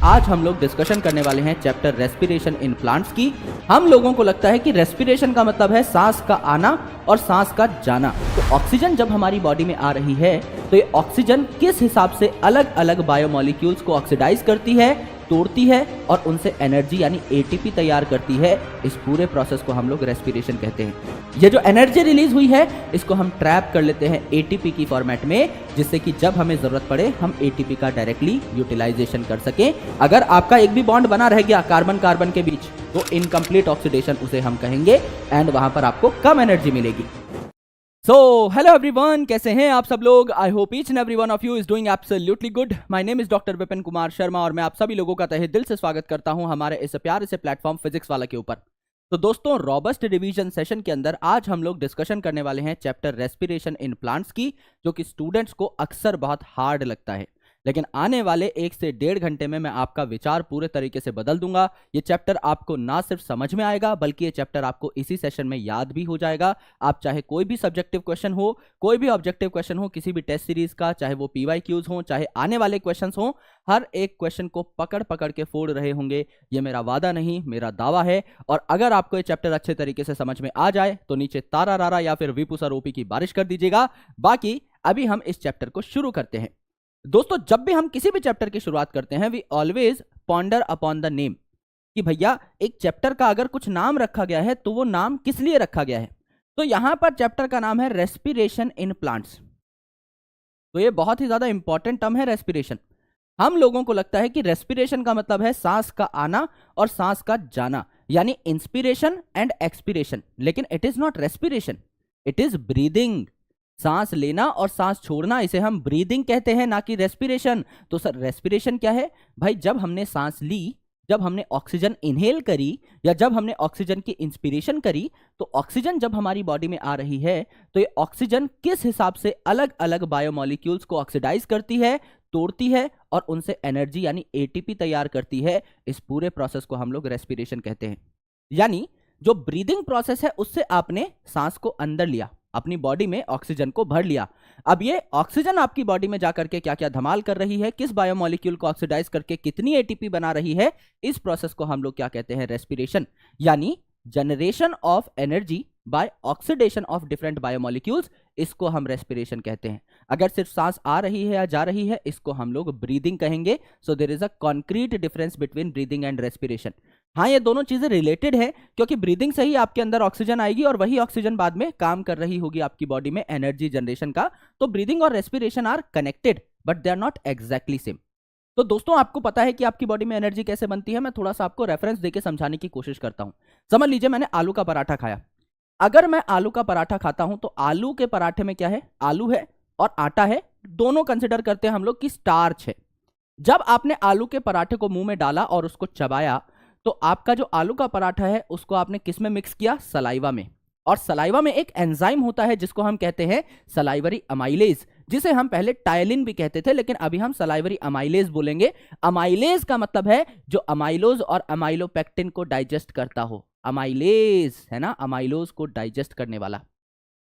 आज हम लोग डिस्कशन करने वाले हैं चैप्टर रेस्पिरेशन इन प्लांट्स की। हम लोगों को लगता है कि रेस्पिरेशन का मतलब है सांस का आना और सांस का जाना। तो ऑक्सीजन जब हमारी बॉडी में आ रही है तो ये ऑक्सीजन किस हिसाब से अलग अलग बायोमोलिक्यूल्स को ऑक्सीडाइज करती है, तोड़ती है और उनसे एनर्जी यानी एटीपी तैयार करती है। इस पूरे प्रोसेस को हम लोग रेस्पिरेशन कहते हैं। ये जो एनर्जी रिलीज हुई है इसको हम ट्रैप कर लेते हैं एटीपी की फॉर्मेट में, जिससे कि जब हमें जरूरत पड़े हम एटीपी का डायरेक्टली यूटिलाइजेशन कर सकें। अगर आपका एक भी बॉन्ड बना रह गया कार्बन कार्बन के बीच तो इनकम्प्लीट ऑक्सीडेशन उसे हम कहेंगे एंड वहां पर आपको कम एनर्जी मिलेगी। सो हेलो एवरीवन, कैसे हैं आप सब लोग? I hope each and every one of you is doing absolutely good. My name is doctor Vipin Kumar Sharma और मैं आप सभी लोगों का तहे दिल से स्वागत करता हूं हमारे इस प्यारे से प्लेटफॉर्म फिजिक्स वाला के ऊपर। तो दोस्तों, रॉबस्ट डिवीजन सेशन के अंदर आज हम लोग डिस्कशन करने वाले हैं चैप्टर रेस्पिरेशन इन प्लांट्स की, जो कि स्टूडेंट्स को अक्सर बहुत हार्ड लगता है। लेकिन आने वाले 1 से 1.5 घंटे में मैं आपका विचार पूरे तरीके से बदल दूंगा। ये चैप्टर आपको ना सिर्फ समझ में आएगा बल्कि ये चैप्टर आपको इसी सेशन में याद भी हो जाएगा। आप चाहे कोई भी सब्जेक्टिव क्वेश्चन हो, कोई भी ऑब्जेक्टिव क्वेश्चन हो किसी भी टेस्ट सीरीज का, चाहे वो PYQs हो, चाहे आने वाले क्वेश्चंस हो, हर एक क्वेश्चन को पकड़ पकड़ के फोड़ रहे होंगे। ये मेरा वादा नहीं, मेरा दावा है। और अगर आपको ये चैप्टर अच्छे तरीके से समझ में आ जाए तो नीचे तारा रारा या फिर वीपू सर ओपी की बारिश कर दीजिएगा। बाकी अभी हम इस चैप्टर को शुरू करते हैं। दोस्तों, जब भी हम किसी भी चैप्टर की शुरुआत करते हैं we always ponder upon the name, कि भैया एक चैप्टर का अगर कुछ नाम रखा गया है तो वो नाम किस लिए रखा गया है। तो यहां पर चैप्टर का नाम है रेस्पिरेशन इन प्लांट्स। तो ये बहुत ही ज्यादा इंपॉर्टेंट टर्म है रेस्पिरेशन। हम लोगों को लगता है कि रेस्पिरेशन का मतलब है सांस का आना और सांस का जाना, यानी इंस्पिरेशन एंड एक्सपिरेशन। लेकिन it is not respiration, it is breathing. सांस लेना और सांस छोड़ना, इसे हम ब्रीदिंग कहते हैं, ना कि रेस्पिरेशन। तो सर रेस्पिरेशन क्या है? भाई, जब हमने सांस ली, जब हमने ऑक्सीजन इनहेल करी या जब हमने ऑक्सीजन की इंस्पिरेशन करी, तो ऑक्सीजन जब हमारी बॉडी में आ रही है तो ये ऑक्सीजन किस हिसाब से अलग अलग बायोमोलिक्यूल्स को ऑक्सीडाइज करती है, तोड़ती है और उनसे एनर्जी यानी एटीपी तैयार करती है। इस पूरे प्रोसेस को हम लोग रेस्पिरेशन कहते हैं। यानी जो ब्रीदिंग प्रोसेस है उससे आपने सांस को अंदर लिया, अपनी बॉडी में ऑक्सीजन को भर लिया। अब ये ऑक्सीजन आपकी बॉडी में जाकर के क्या क्या धमाल कर रही है, किस बायोमोलिक्यूल को ऑक्सीडाइज करके कितनी एटीपी बना रही है, इस प्रोसेस को हम लोग क्या कहते हैं? रेस्पिरेशन, यानी generation of energy by oxidation of different biomolecules. इसको हम रेस्पिरेशन कहते हैं। अगर सिर्फ सांस आ रही है या जा रही है इसको हम लोग ब्रीदिंग कहेंगे। So there is a concrete difference between breathing and respiration. हाँ, ये दोनों चीजें रिलेटेड है क्योंकि ब्रीदिंग से ही आपके अंदर ऑक्सीजन आएगी और वही ऑक्सीजन बाद में काम कर रही होगी आपकी बॉडी में एनर्जी जनरेशन का। तो ब्रीदिंग और respiration are connected but they are not exactly same. तो दोस्तों, आपको पता है कि आपकी बॉडी में एनर्जी कैसे बनती है। मैं थोड़ा सा आपको रेफरेंस देके समझाने की कोशिश करता हूं। समझ लीजिए, मैंने आलू का पराठा खाया। अगर मैं आलू का पराठा खाता हूं तो आलू के पराठे में क्या है? आलू है और आटा है। दोनों कंसिडर करते हैं हम लोग कि स्टार्च है। जब आपने आलू के पराठे को मुंह में डाला और उसको चबाया तो आपका जो आलू का पराठा है उसको आपने किस में मिक्स किया? सलाइवा में। और सलाइवा में एक एंजाइम होता है जिसको हम कहते हैं सलाइवरी अमाइलेज, जिसे हम पहले टायलिन भी कहते थे लेकिन अभी हम सलाइवरी अमाइलेज बोलेंगे। अमाइलेज का मतलब है जो अमाइलोज और अमाइलोपेक्टिन को डाइजेस्ट करता हो। अमाइलेज है ना, अमाइलोज को डाइजेस्ट करने वाला,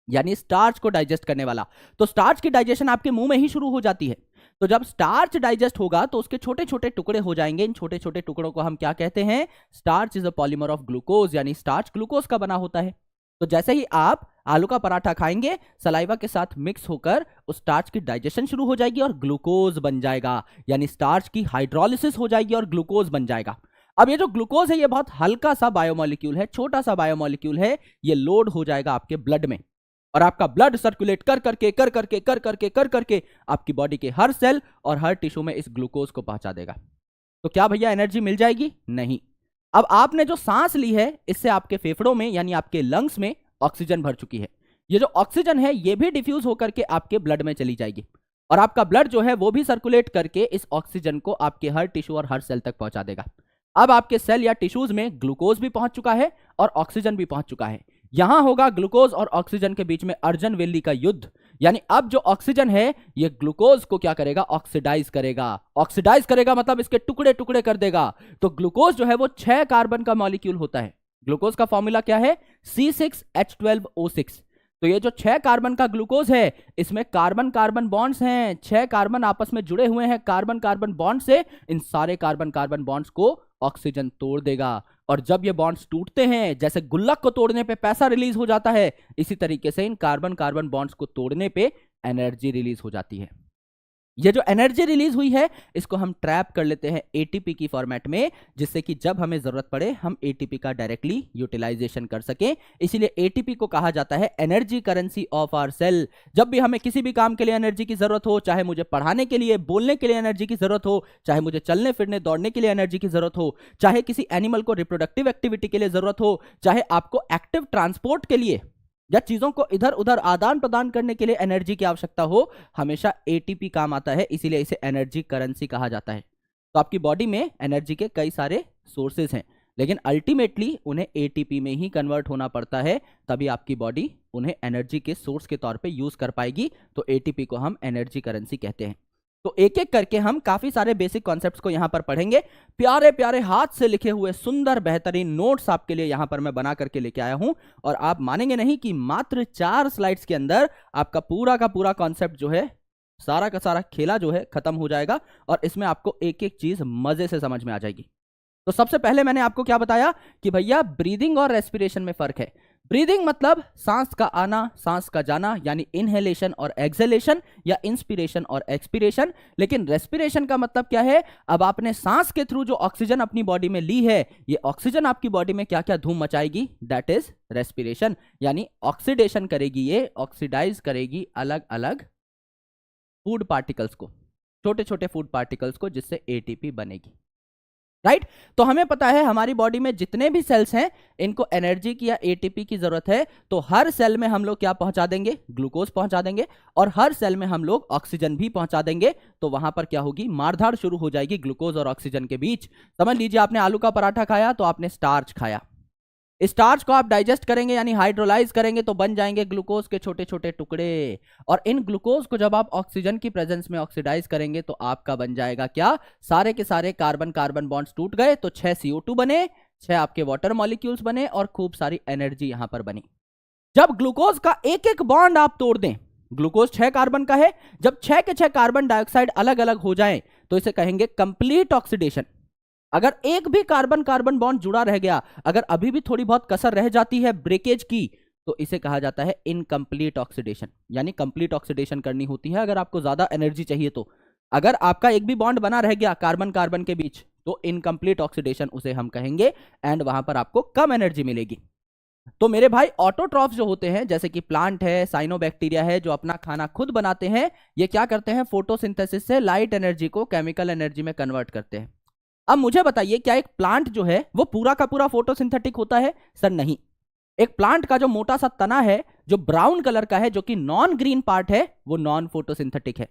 यानी स्टार्च को डाइजेस्ट करने वाला। तो स्टार्च की डाइजेशन आपके मुंह में ही शुरू हो जाती है। तो जब स्टार्च डाइजेस्ट होगा तो उसके छोटे छोटे टुकड़े हो जाएंगे। इन छोटे छोटे टुकड़ों को हम क्या कहते हैं? Starch is a polymer of glucose, यानी स्टार्च ग्लूकोज का बना होता है। तो जैसे ही आप आलू का पराठा खाएंगे, सलाइवा के साथ मिक्स होकर उस स्टार्च की डाइजेशन शुरू हो जाएगी और ग्लूकोज बन जाएगा, यानी स्टार्च की हाइड्रोलिसिस हो जाएगी और ग्लूकोज बन जाएगा। अब ये जो ग्लूकोज है ये बहुत हल्का सा बायोमोलिक्यूल है, छोटा सा बायोमोलिक्यूल है। ये लोड हो जाएगा आपके ब्लड में और आपका ब्लड सर्कुलेट कर करके आपकी बॉडी के हर सेल और हर टिश्यू में इस ग्लूकोज को पहुंचा देगा। तो क्या भैया एनर्जी मिल जाएगी? नहीं। अब आपने जो सांस ली है इससे आपके फेफड़ों में यानी आपके लंग्स में ऑक्सीजन भर चुकी है। ये जो ऑक्सीजन है ये भी डिफ्यूज होकर के आपके ब्लड में चली जाएगी और आपका ब्लड जो है वो भी सर्कुलेट करके इस ऑक्सीजन को आपके हर टिश्यू और हर सेल तक पहुंचा देगा। अब आपके सेल या टिश्यूज में ग्लूकोज भी पहुंच चुका है और ऑक्सीजन भी पहुंच चुका है। यहां होगा ग्लूकोज और ऑक्सीजन के बीच में अर्जन वेल्ली का युद्ध, यानी अब जो ऑक्सीजन है ये ग्लूकोज को क्या करेगा? ऑक्सीडाइज करेगा। ऑक्सीडाइज करेगा मतलब इसके टुकड़े टुकड़े कर देगा। तो ग्लूकोज जो है वो 6 कार्बन का मॉलिक्यूल होता है। ग्लूकोज का फॉर्मूला क्या है? C6H12O6। तो ये जो 6 कार्बन का ग्लूकोज है, इसमें कार्बन कार्बन बॉन्ड्स हैं, 6 कार्बन आपस में जुड़े हुए हैं कार्बन कार्बन बॉन्ड से। इन सारे कार्बन कार्बन बॉन्ड्स को ऑक्सीजन तोड़ देगा, और जब ये बॉन्ड्स टूटते हैं, जैसे गुल्लक को तोड़ने पे पैसा रिलीज हो जाता है, इसी तरीके से इन कार्बन कार्बन बॉन्ड्स को तोड़ने पे एनर्जी रिलीज हो जाती है। ये जो एनर्जी रिलीज हुई है, इसको हम ट्रैप कर लेते हैं एटीपी की फॉर्मेट में, जिससे कि जब हमें जरूरत पड़े हम एटीपी का डायरेक्टली यूटिलाइजेशन कर सकें। इसीलिए एटीपी को कहा जाता है energy currency of our cell. जब भी हमें किसी भी काम के लिए एनर्जी की जरूरत हो, चाहे मुझे पढ़ाने के लिए, बोलने के लिए एनर्जी की जरूरत हो, चाहे मुझे चलने फिरने दौड़ने के लिए एनर्जी की जरूरत हो, चाहे किसी एनिमल को रिप्रोडक्टिव एक्टिविटी के लिए जरूरत हो, चाहे आपको एक्टिव ट्रांसपोर्ट के लिए या चीजों को इधर उधर आदान प्रदान करने के लिए एनर्जी की आवश्यकता हो, हमेशा एटीपी काम आता है। इसीलिए इसे एनर्जी करेंसी कहा जाता है। तो आपकी बॉडी में एनर्जी के कई सारे सोर्सेज हैं, लेकिन अल्टीमेटली उन्हें एटीपी में ही कन्वर्ट होना पड़ता है, तभी आपकी बॉडी उन्हें एनर्जी के सोर्स के तौर पे यूज कर पाएगी। तो एटीपी को हम एनर्जी करेंसी कहते हैं। तो एक एक करके हम काफी सारे बेसिक कॉन्सेप्ट्स को यहां पर पढ़ेंगे। प्यारे प्यारे हाथ से लिखे हुए सुंदर बेहतरीन नोट्स आपके लिए यहां पर मैं बना करके लेके आया हूं, और आप मानेंगे नहीं कि मात्र 4 स्लाइड्स के अंदर आपका पूरा का पूरा कॉन्सेप्ट जो है, सारा का सारा खेला जो है खत्म हो जाएगा, और इसमें आपको एक एक चीज मजे से समझ में आ जाएगी। तो सबसे पहले मैंने आपको क्या बताया कि भैया ब्रीदिंग और रेस्पिरेशन में फर्क है। ब्रीदिंग मतलब सांस का आना, सांस का जाना, यानी इनहेलेशन और एक्सहेलेशन, या इंस्पिरेशन और एक्सपिरेशन। लेकिन रेस्पिरेशन का मतलब क्या है? अब आपने सांस के थ्रू जो ऑक्सीजन अपनी बॉडी में ली है, ये ऑक्सीजन आपकी बॉडी में क्या क्या धूम मचाएगी, दैट इज रेस्पिरेशन। यानी ऑक्सीडेशन करेगी, ये ऑक्सीडाइज करेगी अलग अलग फूड पार्टिकल्स को, छोटे छोटे फूड पार्टिकल्स को, जिससे एटीपी बनेगी। राइट तो हमें पता है हमारी बॉडी में जितने भी सेल्स हैं, इनको एनर्जी की या एटीपी की जरूरत है। तो हर सेल में हम लोग क्या पहुंचा देंगे? ग्लूकोज पहुंचा देंगे, और हर सेल में हम लोग ऑक्सीजन भी पहुंचा देंगे। तो वहां पर क्या होगी? मारधाड़ शुरू हो जाएगी ग्लूकोज और ऑक्सीजन के बीच। समझ लीजिए आपने आलू का पराठा खाया तो आपने स्टार्च खाया, स्टार्च को आप डाइजेस्ट करेंगे यानी हाइड्रोलाइज करेंगे तो बन जाएंगे ग्लूकोज के छोटे छोटे टुकड़े, और इन ग्लूकोज को जब आप ऑक्सीजन की प्रेजेंस में ऑक्सीडाइज करेंगे तो आपका बन जाएगा क्या? सारे के सारे कार्बन कार्बन बॉन्ड्स टूट गए तो 6 CO2 बने, 6 आपके वाटर मॉलिक्यूल्स बने, और खूब सारी एनर्जी यहां पर बनी। जब ग्लूकोज का एक एक बॉन्ड आप तोड़ दें, ग्लूकोज 6 कार्बन का है, जब 6 के 6 कार्बन डाइऑक्साइड अलग अलग हो जाएं तो इसे कहेंगे कंप्लीट ऑक्सीडेशन। अगर एक भी कार्बन कार्बन बॉन्ड जुड़ा रह गया, अगर अभी भी थोड़ी बहुत कसर रह जाती है ब्रेकेज की, तो इसे कहा जाता है इनकम्प्लीट ऑक्सीडेशन। यानी कंप्लीट ऑक्सीडेशन करनी होती है अगर आपको ज्यादा एनर्जी चाहिए तो। अगर आपका एक भी बॉन्ड बना रह गया कार्बन कार्बन के बीच, तो इनकम्प्लीट ऑक्सीडेशन उसे हम कहेंगे, एंड वहां पर आपको कम एनर्जी मिलेगी। तो मेरे भाई ऑटोट्रॉफ्स जो होते हैं, जैसे कि प्लांट है, साइनोबैक्टीरिया है, जो अपना खाना खुद बनाते हैं, ये क्या करते हैं? फोटोसिंथेसिस से लाइट एनर्जी को केमिकल एनर्जी में कन्वर्ट करते हैं। अब मुझे बताइए, क्या एक प्लांट जो है वो पूरा का पूरा फोटोसिंथेटिक होता है? सर नहीं। एक प्लांट का जो मोटा सा तना है, जो ब्राउन कलर का है, जो कि नॉन ग्रीन पार्ट है, वो नॉन फोटोसिंथेटिक है।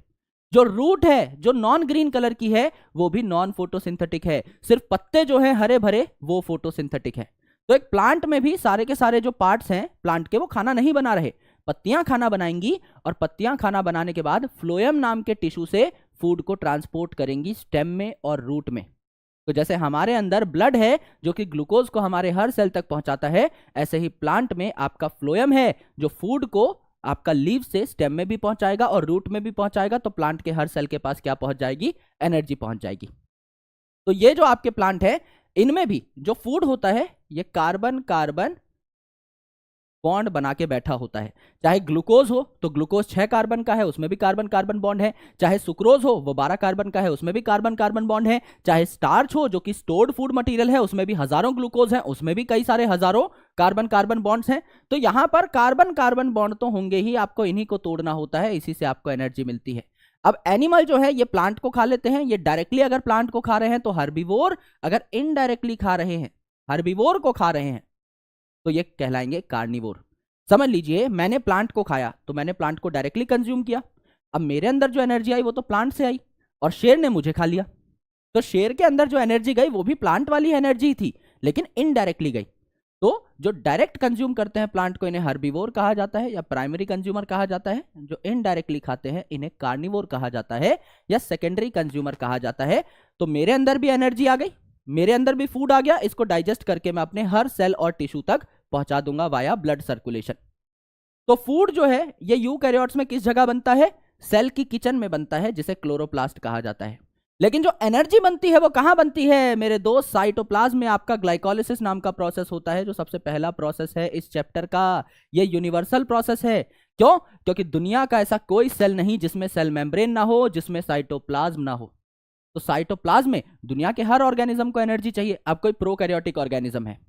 जो रूट है, जो नॉन ग्रीन कलर की है, वो भी नॉन फोटोसिंथेटिक है। सिर्फ पत्ते जो है हरे भरे, वो फोटोसिंथेटिक है। तो एक प्लांट में भी सारे के सारे जो पार्ट्स हैं प्लांट के, वो खाना नहीं बना रहे, पत्तियां खाना बनाएंगी, और पत्तियां खाना बनाने के बाद फ्लोएम नाम के टिश्यू से फूड को ट्रांसपोर्ट करेंगी स्टेम में और रूट में। तो जैसे हमारे अंदर ब्लड है जो कि ग्लूकोज को हमारे हर सेल तक पहुंचाता है, ऐसे ही प्लांट में आपका फ्लोएम है जो फूड को आपका लीव से स्टेम में भी पहुंचाएगा और रूट में भी पहुंचाएगा। तो प्लांट के हर सेल के पास क्या पहुंच जाएगी? एनर्जी पहुंच जाएगी। तो ये जो आपके प्लांट है, इनमें भी जो फूड होता है, ये कार्बन कार्बन बॉन्ड बना के बैठा होता है। चाहे ग्लूकोज हो तो ग्लूकोज 6 कार्बन का है, उसमें भी कार्बन कार्बन बॉन्ड है। चाहे सुक्रोज हो, वो 12 कार्बन का है, उसमें भी कार्बन कार्बन बॉन्ड है। चाहे स्टार्च हो, जो कि स्टोर्ड फूड मटेरियल है, उसमें भी हजारों ग्लूकोज हैं, उसमें भी कई सारे हजारों कार्बन कार्बन बॉन्ड्स हैं। तो यहां पर कार्बन कार्बन बॉन्ड तो होंगे ही, आपको इन्हीं को तोड़ना होता है, इसी से आपको एनर्जी मिलती है। अब एनिमल जो है ये प्लांट को खा लेते हैं। ये डायरेक्टली अगर प्लांट को खा रहे हैं तो हर्बीवोर, अगर इनडायरेक्टली खा रहे हैं, हर्बीवोर को खा रहे हैं, तो ये कहलाएंगे कार्निवोर। समझ लीजिए, मैंने प्लांट को खाया तो मैंने प्लांट को डायरेक्टली कंज्यूम किया। अब मेरे अंदर जो एनर्जी आई वो तो प्लांट से आई, और शेर ने मुझे खा लिया, तो शेर के अंदर जो एनर्जी गई वो भी प्लांट वाली एनर्जी थी, लेकिन इनडायरेक्टली गई। तो जो डायरेक्ट कंज्यूम करते हैं प्लांट को, इन्हें हर्बीवोर कहा जाता है या प्राइमरी कंज्यूमर कहा जाता है। जो इनडायरेक्टली खाते हैं इन्हें कार्निवोर कहा जाता है या सेकेंडरी कंज्यूमर कहा जाता है। तो मेरे अंदर भी एनर्जी आ गई, मेरे अंदर भी फूड आ गया, इसको डाइजेस्ट करके मैं अपने हर सेल और टिश्यू तक पहुंचा दूंगा वाया ब्लड सर्कुलेशन। तो फूड जो है ये यूकैरियोट्स में किस जगह बनता है? सेल की किचन में बनता है, जिसे क्लोरोप्लास्ट कहा जाता है। लेकिन जो एनर्जी बनती है वो कहां बनती है मेरे दोस्त? साइटोप्लाज्म में आपका ग्लाइकोलिसिस नाम का प्रोसेस होता है, जो सबसे पहला प्रोसेस है इस चैप्टर का। ये यूनिवर्सल प्रोसेस है। क्यों? क्योंकि दुनिया का ऐसा कोई सेल नहीं जिसमें सेल मेम्ब्रेन ना हो, जिसमें साइटोप्लाज्म ना हो। तो साइटोप्लाज्म में दुनिया के हर ऑर्गेनिज्म को एनर्जी चाहिए। अब कोई प्रोकैरियोटिक ऑर्गेनिज्म है,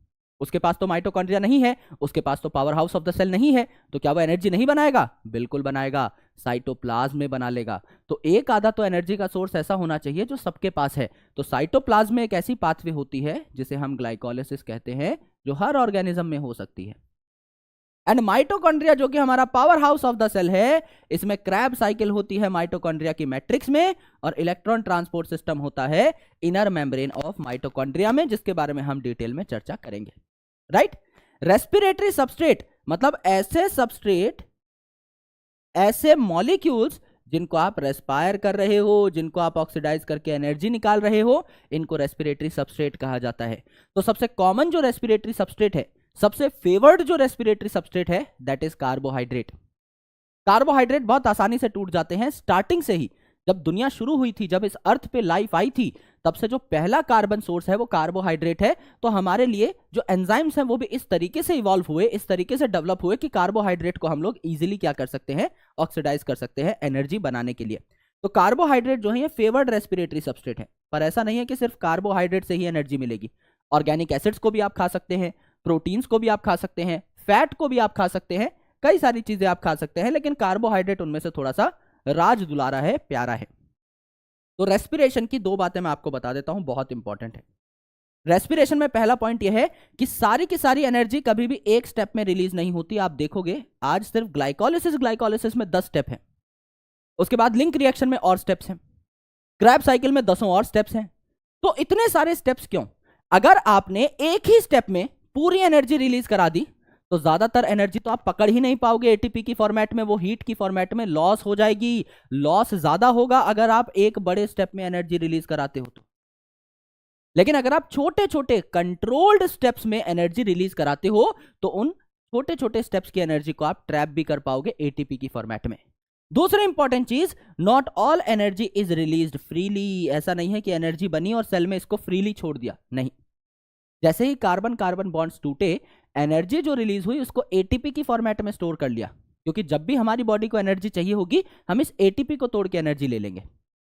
उसके पास तो माइटोकॉन्ड्रिया नहीं है, उसके पास तो power house of the cell नहीं है, तो क्या वो एनर्जी नहीं बनाएगा? बिल्कुल बनाएगा, साइटोप्लाज्म में बना लेगा। तो एक आधा तो एनर्जी का सोर्स ऐसा होना चाहिए जो सबके पास है। तो साइटोप्लाज्म में एक ऐसी पाथवे होती है जिसे हम ग्लाइकोलिसिस कहते हैं, जो हर ऑर्गेनिज्म में हो सकती है। एंड माइटोकॉन्ड्रिया जो कि हमारा power house of the cell है, इसमें क्रैब साइकिल होती है माइटोकॉन्ड्रिया की मैट्रिक्स में, और इलेक्ट्रॉन ट्रांसपोर्ट सिस्टम होता है इनर मेम्ब्रेन ऑफ माइटोकॉन्ड्रिया में, जिसके बारे में हम डिटेल में चर्चा करेंगे। राइट? रेस्पिरेटरी सबस्ट्रेट मतलब ऐसे सबस्ट्रेट, ऐसे मॉलिक्यूल्स जिनको आप रेस्पायर कर रहे हो, जिनको आप ऑक्सीडाइज करके एनर्जी निकाल रहे हो, इनको रेस्पिरेटरी सबस्ट्रेट कहा जाता है। तो सबसे कॉमन जो रेस्पिरेटरी सबस्ट्रेट है, सबसे फेवर्ड जो रेस्पिरेटरी सबस्ट्रेट है, दैट इज कार्बोहाइड्रेट। कार्बोहाइड्रेट बहुत आसानी से टूट जाते हैं। स्टार्टिंग से ही जब दुनिया शुरू हुई थी, जब इस अर्थ पे लाइफ आई थी, तब से जो पहला कार्बन सोर्स है वो कार्बोहाइड्रेट है। तो हमारे लिए जो एंजाइम्स हैं वो भी इस तरीके से इवॉल्व हुए, इस तरीके से डेवलप हुए कि कार्बोहाइड्रेट को हम लोग इजीली क्या कर सकते हैं? ऑक्सीडाइज कर सकते हैं एनर्जी बनाने के लिए। तो कार्बोहाइड्रेट जो है ये फेवर्ड रेस्पिरेटरी सबस्ट्रेट है। पर ऐसा नहीं है कि सिर्फ कार्बोहाइड्रेट से ही एनर्जी मिलेगी। ऑर्गेनिक एसिड्स को भी आप खा सकते हैं, प्रोटीन्स को भी आप खा सकते हैं, फैट को भी आप खा सकते हैं, कई सारी चीजें आप खा सकते हैं, लेकिन कार्बोहाइड्रेट उनमें से थोड़ा सा राज दुलारा है, प्यारा है। तो रेस्पिरेशन की दो बातें मैं आपको बता देता हूं, बहुत इंपॉर्टेंट है। रेस्पिरेशन में पहला पॉइंट यह है कि सारी की सारी एनर्जी कभी भी एक स्टेप में रिलीज नहीं होती। आप देखोगे आज सिर्फ ग्लाइकोलिसिस में 10 स्टेप है, उसके बाद लिंक रिएक्शन में और स्टेप्स हैं, क्रैब साइकिल में 10 और स्टेप्स हैं। तो इतने सारे स्टेप्स क्यों? अगर आपने एक ही स्टेप में पूरी एनर्जी रिलीज करा दी तो ज्यादातर एनर्जी तो आप पकड़ ही नहीं पाओगे एटीपी की फॉर्मेट में, वो हीट की फॉर्मेट में लॉस हो जाएगी। लॉस ज्यादा होगा अगर आप एक बड़े स्टेप में एनर्जी रिलीज कराते हो तो। लेकिन अगर आप छोटे छोटे कंट्रोल्ड स्टेप्स में एनर्जी रिलीज कराते हो तो उन छोटे छोटे स्टेप्स की एनर्जी को आप ट्रैप भी कर पाओगे एटीपी की फॉर्मेट में। दूसरी इंपॉर्टेंट चीज, not all energy is released freely. ऐसा नहीं है कि एनर्जी बनी और सेल में इसको फ्रीली छोड़ दिया, नहीं। जैसे ही कार्बन कार्बन बॉन्ड्स टूटे, एनर्जी जो रिलीज हुई उसको एटीपी की फॉर्मेट में स्टोर कर लिया, क्योंकि जब भी हमारी बॉडी को एनर्जी चाहिए होगी हम इस एटीपी को तोड़ के एनर्जी ले लेंगे।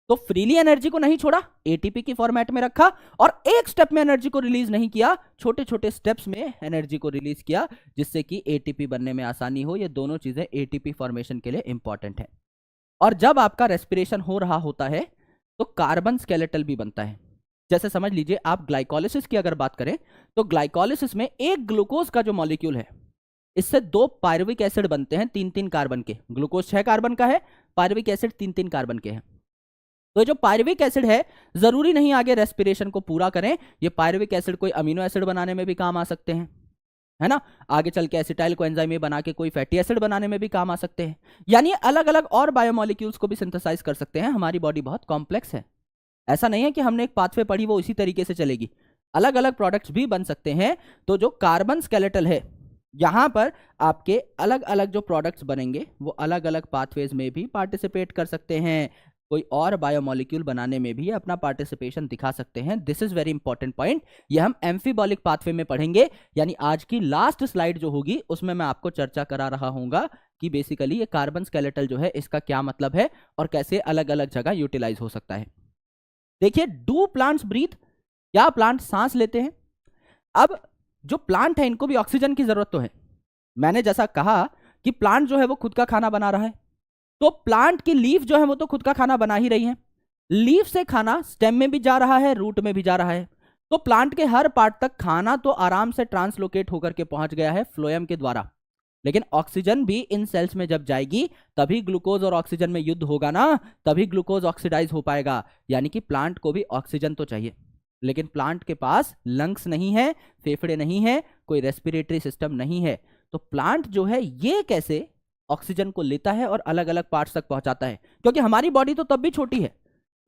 तो फ्रीली एनर्जी को नहीं छोड़ा, एटीपी की फॉर्मेट में रखा, और एक स्टेप में एनर्जी को रिलीज नहीं किया, छोटे छोटे स्टेप्स में एनर्जी को रिलीज किया, जिससे कि एटीपी बनने में आसानी हो। ये दोनों चीजें एटीपी फॉर्मेशन के लिए इंपॉर्टेंट है। और जब आपका रेस्पिरेशन हो रहा होता है तो कार्बन स्केलेटल भी बनता है। जैसे समझ लीजिए, आप ग्लाइकोलिसिस की अगर बात करें तो ग्लाइकोलिसिस में एक ग्लूकोज का जो मॉलिक्यूल है, इससे 2 पायरुविक एसिड बनते हैं 3-3 कार्बन के। ग्लूकोज 6 कार्बन का है, पायरुविक एसिड 3-3 कार्बन के हैं। तो जो पायरुविक एसिड है, जरूरी नहीं आगे रेस्पिरेशन को पूरा करें। ये पायरुविक एसिड कोई अमीनो एसिड बनाने में भी काम आ सकते हैं, है ना। आगे चल के एसिटाइल को एंजाइम में बना के कोई फैटी एसिड बनाने में भी काम आ सकते हैं। यानी अलग अलग और बायोमोलिक्यूल्स को भी सिंथेसाइज कर सकते हैं। हमारी बॉडी बहुत कॉम्प्लेक्स है। ऐसा नहीं है कि हमने एक पाथवे पढ़ी वो इसी तरीके से चलेगी, अलग अलग प्रोडक्ट्स भी बन सकते हैं। तो जो कार्बन स्केलेटल है, यहां पर आपके अलग अलग जो प्रोडक्ट्स बनेंगे वो अलग अलग पाथवेज में भी पार्टिसिपेट कर सकते हैं। कोई और बायोमोलिक्यूल बनाने में भी अपना पार्टिसिपेशन दिखा सकते हैं। This is very important point. ये हम एम्फीबॉलिक पाथवे में पढ़ेंगे, यानी आज की लास्ट स्लाइड जो होगी उसमें मैं आपको चर्चा करा रहा हूंगा कि बेसिकली ये कार्बन स्केलेटल जो है इसका क्या मतलब है और कैसे अलग अलग जगह यूटिलाइज हो सकता है। देखिए, डू प्लांट्स ब्रीथ? क्या प्लांट सांस लेते हैं? अब जो प्लांट है इनको भी ऑक्सीजन की जरूरत तो है। मैंने जैसा कहा कि प्लांट जो है वो खुद का खाना बना रहा है, तो प्लांट की लीफ जो है वो तो खुद का खाना बना ही रही है। लीफ से खाना स्टेम में भी जा रहा है, रूट में भी जा रहा है। तो प्लांट के हर पार्ट तक खाना तो आराम से ट्रांसलोकेट होकर के पहुंच गया है फ्लोएम के द्वारा। लेकिन ऑक्सीजन भी इन सेल्स में जब जाएगी तभी ग्लूकोज और ऑक्सीजन में युद्ध होगा ना, तभी ग्लूकोज ऑक्सीडाइज हो पाएगा। यानी कि प्लांट को भी ऑक्सीजन तो चाहिए, लेकिन प्लांट के पास लंग्स नहीं है, फेफड़े नहीं है, कोई रेस्पिरेटरी सिस्टम नहीं है। तो प्लांट जो है ये कैसे ऑक्सीजन को लेता है और अलग अलग पार्ट्स तक पहुंचाता है? क्योंकि हमारी बॉडी तो तब भी छोटी है।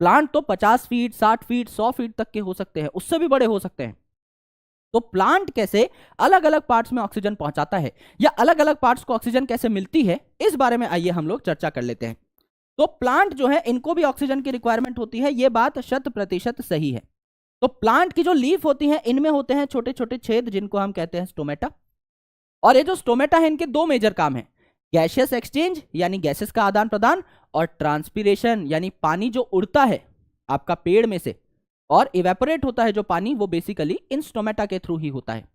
प्लांट तो 50 फीट, 60 फीट, 100 फीट तक के हो सकते हैं, उससे भी बड़े हो सकते हैं। तो प्लांट कैसे अलग अलग पार्ट्स में ऑक्सीजन पहुंचाता है या अलग अलग पार्ट्स को ऑक्सीजन कैसे मिलती है, इस बारे में आइए हम लोग चर्चा कर लेते हैं। तो प्लांट जो है इनको भी ऑक्सीजन की रिक्वायरमेंट होती है, यह बात 100% सही है। तो प्लांट की जो लीफ होती है इनमें होते हैं छोटे छोटे छेद जिनको हम कहते हैं स्टोमेटा। और ये जो स्टोमेटा है इनके दो मेजर काम है, गैसियस एक्सचेंज यानी गैसेस का आदान प्रदान, और ट्रांसपीरेशन यानी पानी जो उड़ता है आपका पेड़ में से और इवेपोरेट होता है जो पानी, वो बेसिकली इन स्टोमेटा के थ्रू ही होता है।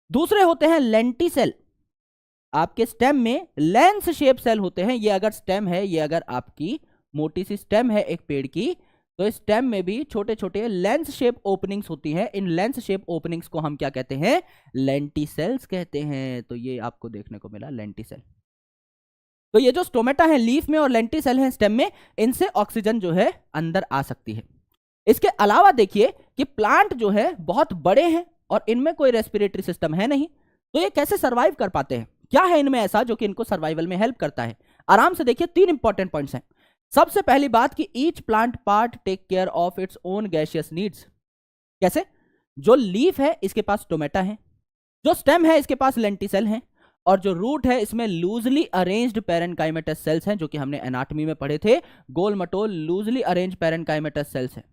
दूसरे होते हैं लेंटिसेल। आपके स्टेम में लेंस शेप सेल होते हैं। ये अगर स्टेम है, ये अगर आपकी मोटी सी स्टेम है एक पेड़ की, तो इस स्टेम में भी छोटे छोटे लेंस शेप ओपनिंग्स होती हैं। इन लेंस शेप ओपनिंग्स को हम क्या कहते हैं? लेंटिसेल्स कहते हैं। तो ये आपको देखने को मिला लेंटिसेल। तो ये जो स्टोमेटा है लीफ में और लेंटिसेल है स्टेम में, इनसे ऑक्सीजन जो है अंदर आ सकती है। इसके अलावा देखिए कि प्लांट जो है बहुत बड़े हैं और इनमें कोई रेस्पिरेटरी सिस्टम है नहीं, तो ये कैसे सर्वाइव कर पाते हैं? क्या है इनमें ऐसा जो कि इनको सर्वाइवल में हेल्प करता है? आराम से देखिए, 3 इंपॉर्टेंट पॉइंट्स हैं। सबसे पहली बात कि each plant part take care of its own gaseous needs. कैसे? जो लीफ है इसके पास स्टोमेटा है, जो स्टेम है इसके पास लेंटिसेल है, और जो रूट है इसमें लूजली अरेंज्ड पेरेनकाइमेटस सेल्स हैं, जो कि हमने एनाटॉमी में पढ़े थे। गोल मटोल लूजली अरेंज्ड पेरेनकाइमेटस सेल्स हैं,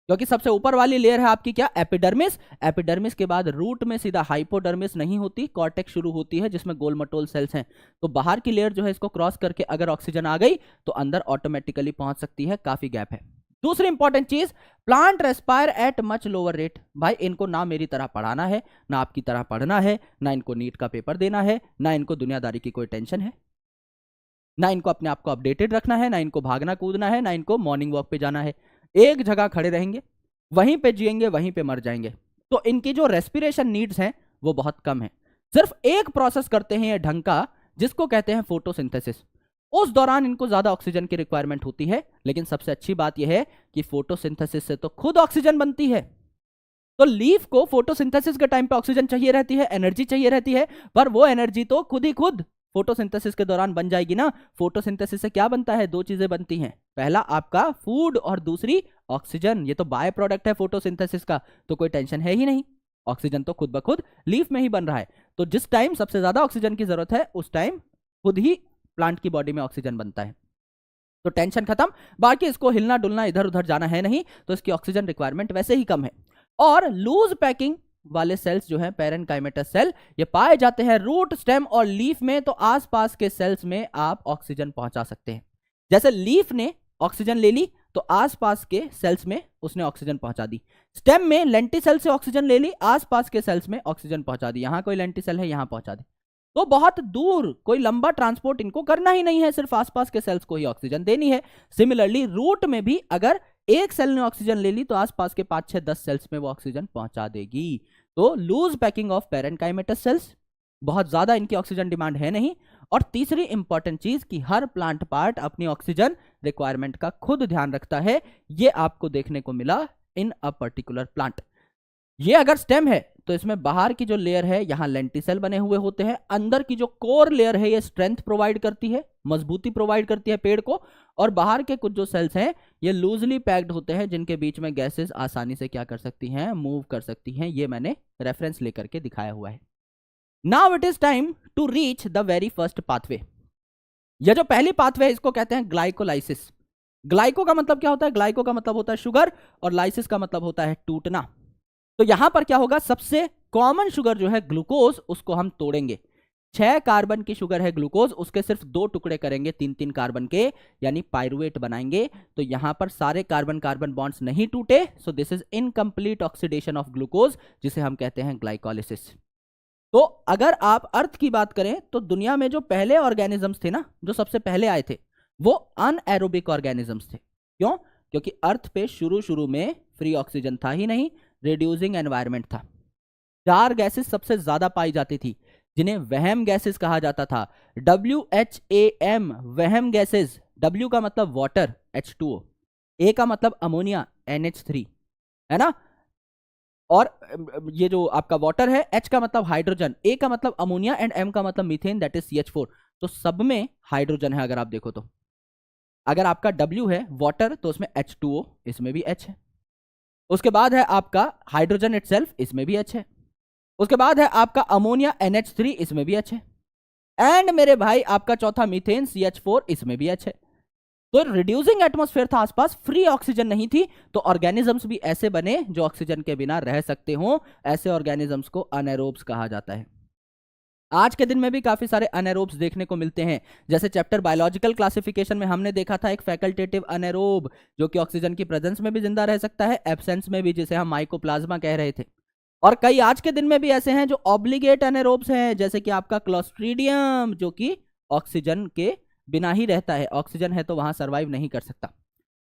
क्योंकि सबसे ऊपर वाली लेयर है आपकी क्या? एपिडर्मिस। एपिडर्मिस के बाद रूट में सीधा हाइपोडर्मिस नहीं होती, कॉर्टेक्स शुरू होती है जिसमें गोलमटोल सेल्स हैं। तो बाहर की लेयर जो है इसको क्रॉस करके अगर ऑक्सीजन आ गई तो अंदर ऑटोमेटिकली पहुंच सकती है, काफी गैप है। दूसरी इंपॉर्टेंट चीज, plant respire eight much lower rate. भाई इनको ना मेरी तरह पढ़ाना है, ना आपकी तरह पढ़ना है, ना इनको नीट का पेपर देना है, ना इनको दुनियादारी की कोई टेंशन है, ना इनको अपने आप को अपडेटेड रखना है, ना इनको भागना कूदना है, ना इनको मॉर्निंग वॉक पे जाना है। एक जगह खड़े रहेंगे, वहीं पे जिएंगे, वहीं पे मर जाएंगे। तो इनकी जो रेस्पिरेशन नीड्स हैं वो बहुत कम है। सिर्फ एक प्रोसेस करते हैं ये ढंग का, जिसको कहते हैं फोटोसिंथेसिस। उस दौरान इनको ज्यादा ऑक्सीजन की रिक्वायरमेंट होती है, लेकिन सबसे अच्छी बात यह है कि फोटोसिंथेसिस से तो खुद ऑक्सीजन बनती है। तो लीफ को फोटोसिंथेसिस के टाइम पे ऑक्सीजन चाहिए रहती है, एनर्जी चाहिए रहती है, पर वो एनर्जी तो खुद ही खुद फोटोसिंथेसिस के दौरान बन जाएगी ना। फोटोसिंथेसिस से क्या बनता है? 2 चीजें बनती हैं, पहला आपका फूड और दूसरी ऑक्सीजन। ये तो बाय प्रोडक्ट है फोटोसिंथेसिस का, तो कोई टेंशन है ही नहीं, ऑक्सीजन तो खुद ब खुद लीफ में ही बन रहा है। तो जिस टाइम सबसे ज्यादा ऑक्सीजन की जरूरत है उस टाइम खुद ही प्लांट की बॉडी में ऑक्सीजन बनता है, तो टेंशन खत्म। बाकी इसको हिलना डुलना इधर उधर जाना है नहीं, तो इसकी ऑक्सीजन रिक्वायरमेंट वैसे ही कम है। और लूज पैकिंग वाले सेल्स जो है पेरेनकाइमेटस सेल, ये पाए जाते हैं रूट, स्टेम और लीफ में। तो आसपास के सेल्स में आप ऑक्सीजन पहुंचा सकते हैं। जैसे लीफ ने ऑक्सीजन ले ली तो आसपास के सेल्स में उसने ऑक्सीजन पहुंचा दी। स्टेम में लेंटिसेल से ऑक्सीजन ले ली, आसपास के सेल्स में ऑक्सीजन पहुंचा दी। यहां कोई लेंटिसेल है, यहां पहुंचा दी। तो बहुत दूर कोई लंबा ट्रांसपोर्ट इनको करना ही नहीं है, सिर्फ आसपास के सेल्स को ही ऑक्सीजन देनी है। सिमिलरली रूट में भी अगर एक सेल ने ऑक्सीजन ले ली तो आसपास के 5, 6, 10 सेल्स में वो ऑक्सीजन पहुंचा देगी। तो loose packing of parenchymatous cells, बहुत ज्यादा इनकी ऑक्सीजन डिमांड है नहीं। और तीसरी इंपॉर्टेंट चीज कि हर प्लांट पार्ट अपनी ऑक्सीजन रिक्वायरमेंट का खुद ध्यान रखता है। ये आपको देखने को मिला इन अ पर्टिकुलर प्लांट। ये अगर स्टेम है तो इसमें बाहर की जो लेयर है यहां लेंटिसेल बने हुए होते हैं, अंदर की जो कोर लेयर है ये स्ट्रेंथ प्रोवाइड करती है, मजबूती प्रोवाइड करती है पेड़ को। और बाहर के कुछ जो सेल्स हैं ये लूजली पैक्ड होते हैं, जिनके बीच में गैसेस आसानी से क्या कर सकती हैं? मूव कर सकती हैं। ये मैंने रेफरेंस लेकर के दिखाया हुआ है। Now it is time to reach the very first pathway. यह जो पहली पाथवे है इसको कहते हैं ग्लाइकोलाइसिस। ग्लाइको का मतलब क्या होता है? ग्लाइको का मतलब होता है शुगर, और लाइसिस का मतलब होता है टूटना। तो यहां पर क्या होगा? सबसे कॉमन शुगर जो है ग्लूकोज, उसको हम तोड़ेंगे। 6 कार्बन की शुगर है ग्लूकोज, उसके सिर्फ 2 टुकड़े करेंगे 3-3 कार्बन के, यानी पाइरुवेट बनाएंगे। तो यहां पर सारे कार्बन कार्बन बॉन्ड्स नहीं टूटे, so this is incomplete oxidation of glucose, जिसे हम कहते हैं ग्लाइकोलिसिस। तो अगर आप अर्थ की बात करें तो दुनिया में जो पहले ऑर्गेनिजम्स थे ना, जो सबसे पहले आए थे, वो अनएरोबिक ऑर्गेनिजम्स थे। क्यों? क्योंकि अर्थ पे शुरू में फ्री ऑक्सीजन था ही नहीं, रिड्यूसिंग एनवायरनमेंट था। 4 गैसेस सबसे ज्यादा पाई जाती थी, जिन्हें वहम गैसेस कहा जाता था। WHAM, वहम गैसेस। W का मतलब वाटर, H2O, A का मतलब अमोनिया, NH3, है ना। और ये जो आपका वाटर है, H का मतलब हाइड्रोजन, A का मतलब अमोनिया, एंड M का मतलब मीथेन, दैट इज CH4। तो सब में हाइड्रोजन है अगर आप देखो तो। अगर आपका W है वाटर तो उसमें H2O, इसमें भी H है। उसके बाद है आपका हाइड्रोजन इटसेल्फ, इसमें भी H है। उसके बाद है आपका अमोनिया NH3, इसमें भी H है। एंड मेरे भाई आपका चौथा मीथेन CH4, इसमें भी H है। तो रिड्यूसिंग एटमॉस्फेयर था आसपास, फ्री ऑक्सीजन नहीं थी, तो ऑर्गेनिजम्स भी ऐसे बने जो ऑक्सीजन के बिना रह सकते हो। ऐसे ऑर्गेनिजम्स को अनएरोब्स कहा जाता है। आज के दिन में भी काफी सारे अनएरोब्स देखने को मिलते हैं। जैसे चैप्टर बायोलॉजिकल क्लासिफिकेशन में हमने देखा था एक फैकल्टेटिव अनएरोब जो कि ऑक्सीजन की प्रेजेंस में भी जिंदा रह सकता है, एब्सेंस में भी, जिसे हम माइकोप्लाज्मा कह रहे थे। और कई आज के दिन में भी ऐसे हैं जो ऑब्लिगेट एनेरोब्स हैं, जैसे कि आपका क्लोस्ट्रीडियम, जो कि ऑक्सीजन के बिना ही रहता है, ऑक्सीजन है तो वहां सरवाइव नहीं कर सकता।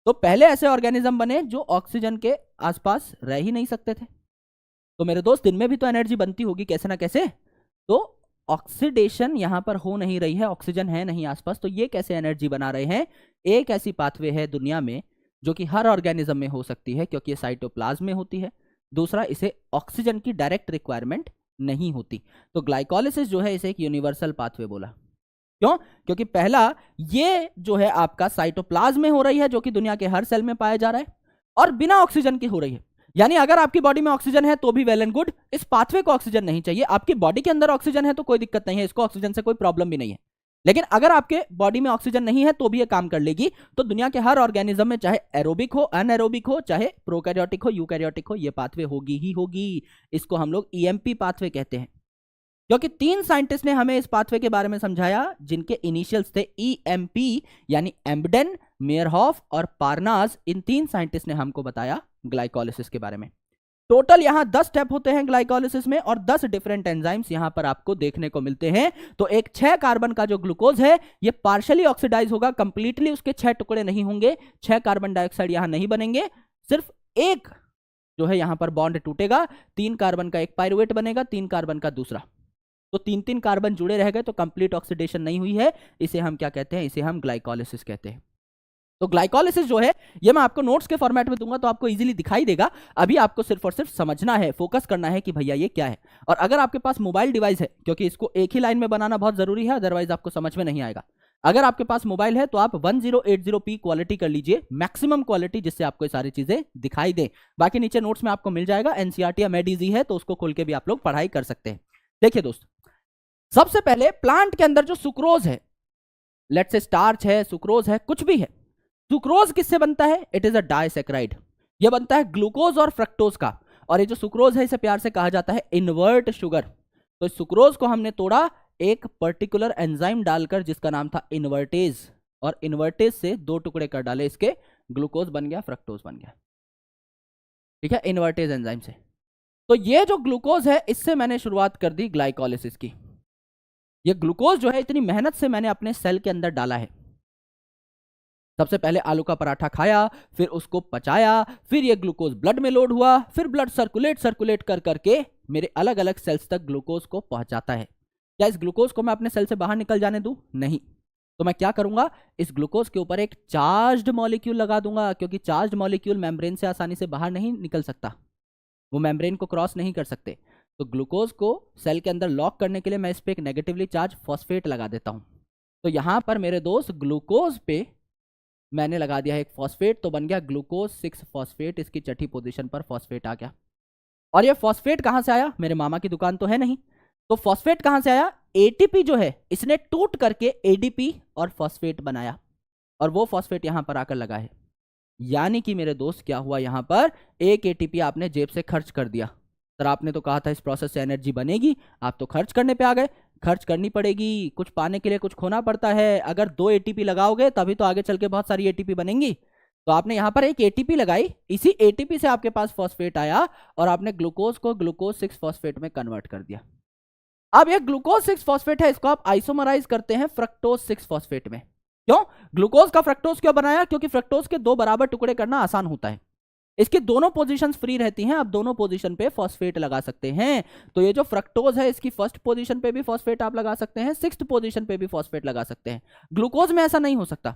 तो पहले ऐसे ऑर्गेनिज्म बने जो ऑक्सीजन के आसपास रह ही नहीं सकते थे। तो मेरे दोस्त, दिन में भी तो एनर्जी बनती होगी कैसे ना कैसे। तो ऑक्सीडेशन यहां पर हो नहीं रही है, ऑक्सीजन है नहीं आसपास, तो ये कैसे एनर्जी बना रहे हैं। एक ऐसी पाथवे है दुनिया में जो कि हर ऑर्गेनिज्म में हो सकती है, क्योंकि ये साइटोप्लाज्म में होती है। दूसरा, इसे ऑक्सीजन की डायरेक्ट रिक्वायरमेंट नहीं होती। तो ग्लाइकोलिसिस जो है, इसे एक यूनिवर्सल पाथवे बोला। क्यों? क्योंकि पहला, ये जो है आपका साइटोप्लाज्म में हो रही है, जो कि दुनिया के हर सेल में पाया जा रहा है, और बिना ऑक्सीजन के हो रही है। यानी अगर आपकी बॉडी में ऑक्सीजन है तो भी वेल एंड गुड, इस पाथवे को ऑक्सीजन नहीं चाहिए। आपकी बॉडी के अंदर ऑक्सीजन है तो कोई दिक्कत नहीं है, इसको ऑक्सीजन से कोई प्रॉब्लम भी नहीं है। लेकिन अगर आपके बॉडी में ऑक्सीजन नहीं है तो भी ये काम कर लेगी। तो दुनिया के हर ऑर्गेनिज्म में, चाहे एरोबिक हो, अनएरोबिक हो, चाहे प्रोकैरियोटिक हो, यूकैरियोटिक हो, ये पाथवे होगी ही होगी। इसको हम लोग ईएमपी पाथवे कहते हैं। क्योंकि 3 साइंटिस्ट ने हमें इस पाथवे के बारे में समझाया, जिनके इनिशियल्स थे ईएमपी, यानी एम्बडेन, मेयरहॉफ और पार्नास। इन 3 साइंटिस्ट ने हमको बताया ग्लाइकोलिसिस के बारे में। टोटल यहां 10 स्टेप होते हैं ग्लाइकोलिसिस में, और 10 डिफरेंट एंजाइम्स यहां पर आपको देखने को मिलते हैं। तो एक 6 कार्बन का जो ग्लूकोज है, ये पार्शियली ऑक्सीडाइज होगा, कंप्लीटली उसके 6 टुकड़े नहीं होंगे, 6 कार्बन डाइऑक्साइड यहां नहीं बनेंगे, सिर्फ एक जो है यहां पर बॉन्ड टूटेगा, 3 कार्बन का एक पाइरुवेट बनेगा, 3 कार्बन का दूसरा। तो 3-3 कार्बन जुड़े रह गए, तो कंप्लीट ऑक्सीडेशन नहीं हुई है। इसे हम क्या कहते हैं? इसे हम ग्लाइकोलिसिस कहते हैं। तो ग्लाइकोलिसिस जो है, ये मैं आपको नोट्स के फॉर्मेट में दूंगा तो आपको इजीली दिखाई देगा। अभी आपको सिर्फ और सिर्फ समझना है, फोकस करना है कि भैया ये क्या है। और अगर आपके पास मोबाइल डिवाइस है, क्योंकि इसको एक ही लाइन में बनाना बहुत जरूरी है, अदरवाइज आपको समझ में नहीं आएगा। अगर आपके पास मोबाइल है तो आप 1080p क्वालिटी कर लीजिए, मैक्सिमम क्वालिटी, जिससे आपको ये सारी चीजें दिखाई दे। बाकी नीचे नोट्स में आपको मिल जाएगा, एनसीईआरटी या मेडिजी है तो उसको खोल के भी आप लोग पढ़ाई कर सकते हैं। देखिए दोस्त, सबसे पहले प्लांट के अंदर जो सुक्रोज है, लेट्स से स्टार्च है, सुक्रोज है, कुछ भी है, सुक्रोज किससे बनता है? It is a disaccharide. यह बनता है ग्लूकोज और फ्रक्टोज का। और ये जो सुक्रोज है, इसे प्यार से कहा जाता है इन्वर्ट शुगर। तो इस सुक्रोज को हमने तोड़ा एक पर्टिकुलर एंजाइम डालकर, जिसका नाम था इन्वर्टेज, और इन्वर्टेज से 2 टुकड़े कर डाले इसके, ग्लूकोज बन गया, फ्रक्टोज बन गया। ठीक है, इन्वर्टेज एंजाइम से। तो ये जो ग्लूकोज है, इससे मैंने शुरुआत कर दी ग्लाइकोलिसिस की। ये ग्लूकोज जो है, इतनी मेहनत से मैंने अपने सेल के अंदर डाला है। सबसे पहले आलू का पराठा खाया, फिर उसको पचाया, फिर ये ग्लूकोज ब्लड में लोड हुआ, फिर ब्लड सर्कुलेट कर करके मेरे अलग अलग सेल्स तक ग्लूकोज को पहुंचाता है। क्या इस ग्लूकोज को मैं अपने सेल से बाहर निकल जाने दूं? नहीं। तो मैं क्या करूंगा? इस ग्लूकोज के ऊपर एक चार्ज्ड मॉलिक्यूल लगा दूंगा, क्योंकि चार्ज्ड मॉलिक्यूल मेम्ब्रेन से आसानी से बाहर नहीं निकल सकता, वो मेम्ब्रेन को क्रॉस नहीं कर सकते। तो ग्लूकोज को सेल के अंदर लॉक करने के लिए मैं इस पर एक नेगेटिवली चार्ज फॉस्फेट लगा देता हूं। तो यहां पर मेरे दोस्त ग्लूकोज पे मैंने लगा दिया है एक फॉस्फेट, तो बन गया ग्लूकोज 6 फॉस्फेट। इसकी छठी पोजीशन पर फॉस्फेट आ गया। और ये फॉस्फेट कहां से आया? मेरे मामा की दुकान तो है नहीं, तो फॉस्फेट कहां से आया? एटीपी जो है, इसने टूट करके एडीपी और फॉस्फेट बनाया, और वो फॉस्फेट यहां पर आकर लगा है। यानी कि मेरे दोस्त क्या हुआ, यहां पर एक एटीपी आपने जेब से खर्च कर दिया। सर आपने तो कहा था इस प्रोसेस से एनर्जी बनेगी, आप तो खर्च करने पे आ गए। खर्च करनी पड़ेगी, कुछ पाने के लिए कुछ खोना पड़ता है। अगर 2 एटीपी लगाओगे तभी तो आगे चल के बहुत सारी एटीपी बनेंगी। तो आपने यहां पर एक एटीपी लगाई, इसी एटीपी से आपके पास फॉस्फेट आया, और आपने ग्लूकोज को ग्लूकोज 6 फॉस्फेट में कन्वर्ट कर दिया। अब ये ग्लूकोज 6 फॉस्फेट है, इसको आप आइसोमराइज करते हैं फ्रक्टोज 6 फॉस्फेट में। क्यों? ग्लूकोज का फ्रक्टोज क्यों बनाया? क्योंकि फ्रक्टोज के 2 बराबर टुकड़े करना आसान होता है। इसकी दोनों पोजीशंस फ्री रहती हैं, आप दोनों पोजीशन पे फॉस्फेट लगा सकते हैं। तो ये जो फ्रक्टोज है, इसकी फर्स्ट पोजीशन पे भी फॉस्फेट आप लगा सकते हैं, 6th पोजीशन पे भी फॉस्फेट लगा सकते हैं। ग्लूकोज में ऐसा नहीं हो सकता।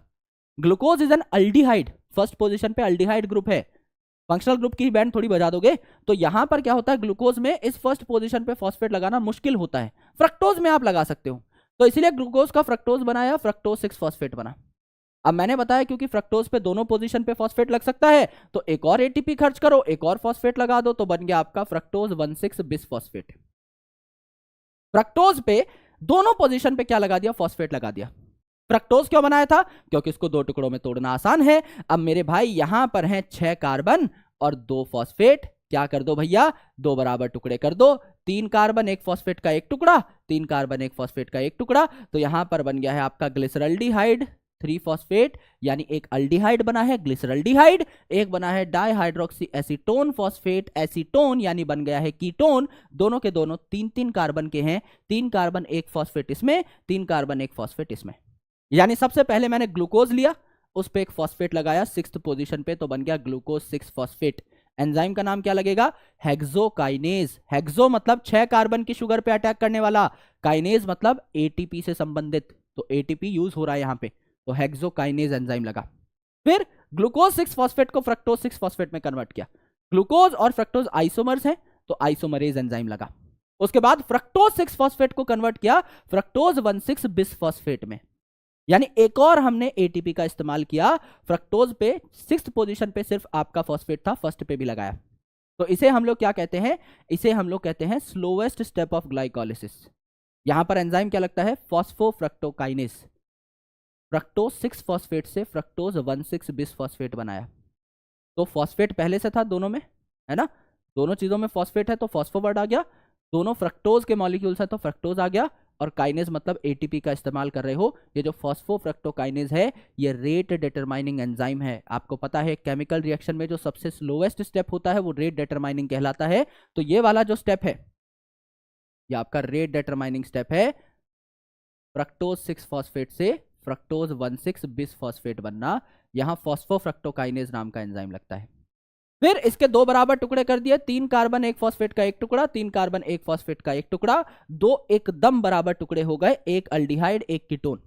Glucose is an aldehyde, first position पे अल्डिहाइड ग्रुप है। फंक्शनल ग्रुप की बैंड थोड़ी बजा दोगे तो यहां पर क्या होता है, ग्लूकोज में इस फर्स्ट पोजीशन पे फॉस्फेट लगाना मुश्किल होता है, फ्रक्टोज में आप लगा सकते हो। तो इसीलिए ग्लूकोज का फ्रक्टोज बनाया, फ्रक्टोज 6 फॉस्फेट बना। अब मैंने बताया क्योंकि फ्रक्टोज पे दोनों पोजीशन पे फॉस्फेट लग सकता है, तो एक और एटीपी खर्च करो, एक और फॉस्फेट लगा दो, तो बन गया आपका फ्रक्टोज 1,6 बिसफॉस्फेट। फ्रक्टोज पे दोनों पोजीशन पे क्या लगा दिया, फॉस्फेट लगा दिया। फ्रक्टोज क्यों बनाया था, क्योंकि इसको दो टुकड़ों में तोड़ना आसान है। अब मेरे भाई यहां पर हैं 6 कार्बन और 2 फॉस्फेट, क्या कर दो भैया, 2 बराबर टुकड़े कर दो, 3 कार्बन 1 फॉस्फेट का 1 टुकड़ा, 3 कार्बन 1 फॉस्फेट का 1 टुकड़ा, तो यहां पर बन गया है आपका ग्लिसरल्डिहाइड 3 फॉस्फेट, यानी एक अल्डिहाइड बना है ग्लिसरल्डिहाइड, एक बना है डाइहाइड्रोक्सी एसीटोन फॉस्फेट एसीटोन, यानी बन गया है कीटोन। दोनों के दोनों 3-3 कार्बन के हैं, 3 कार्बन 1 फॉस्फेट इसमें, 3 कार्बन 1 फॉस्फेट इसमें, यानी सबसे पहले मैंने ग्लूकोज लिया, उस पे एक फॉस्फेट लगाया 6th पोजीशन पे, तो बन गया ग्लूकोज 6 फॉस्फेट। एंजाइम का नाम क्या लगेगा, हेक्सोकाइनेज। हेक्सो मतलब 6 कार्बन की शुगर पे अटैक करने वाला, काइनेज मतलब एटीपी से संबंधित, तो एटीपी यूज हो रहा है यहां पे, तो हेक्सोकाइनेज एंजाइम लगा। फिर ग्लूकोज 6 फॉस्फेट को फ्रक्टोज 6 फॉस्फेट में कन्वर्ट किया, ग्लूकोज और फ्रक्टोज आइसोमर्स हैं, तो आइसोमरेज एंजाइम लगा। उसके बाद फ्रक्टोज 6 फॉस्फेट को कन्वर्ट किया फ्रक्टोज 1,6 बिसफॉस्फेट में, यानी एक और हमने एटीपी का इस्तेमाल किया। फ्रक्टोज पे 6th पोजीशन पे सिर्फ आपका फॉस्फेट था, फर्स्ट पे भी लगाया, तो इसे हम लोग क्या कहते हैं, इसे हम लोग कहते हैं स्लोवेस्ट स्टेप ऑफ ग्लाइकोलिसिस। यहां पर एंजाइम क्या लगता है, फॉस्फोफ्रक्टोकाइनेज। फ्रक्टोज 6 फॉस्फेट से फ्रक्टोज 1,6 बिसफॉस्फेट बनाया, तो फॉस्फेट पहले से था दोनों में, है ना, दोनों चीजों में फॉस्फेट है तो फॉस्फो वर्ड आ गया, दोनों फ्रक्टोज के मॉलिक्यूल्स है तो फ्रक्टोज आ गया, और काइनेज मतलब एटीपी का इस्तेमाल कर रहे हो। ये जो फॉस्फोफ्रक्टोकाइनेज है ये रेट डिटरमाइनिंग एंजाइम है। आपको पता है केमिकल रिएक्शन में जो सबसे स्लोवेस्ट स्टेप होता है वो रेट डिटरमाइनिंग कहलाता है, तो ये वाला जो स्टेप है ये आपका रेट डिटरमाइनिंग स्टेप है, फ्रक्टोज 6 फॉस्फेट से फ्रक्टोज 1,6 बिसफॉस्फेट बनना, यहां फॉस्फोफ्रक्टोकाइनेज नाम का एंजाइम लगता है। फिर इसके 2 बराबर टुकड़े कर दिए, 3 कार्बन 1 फॉस्फेट का 1 टुकड़ा, 3 कार्बन 1 फॉस्फेट का 1 टुकड़ा, 2 एकदम बराबर टुकड़े हो गए, एक अल्डिहाइड एक कीटोन।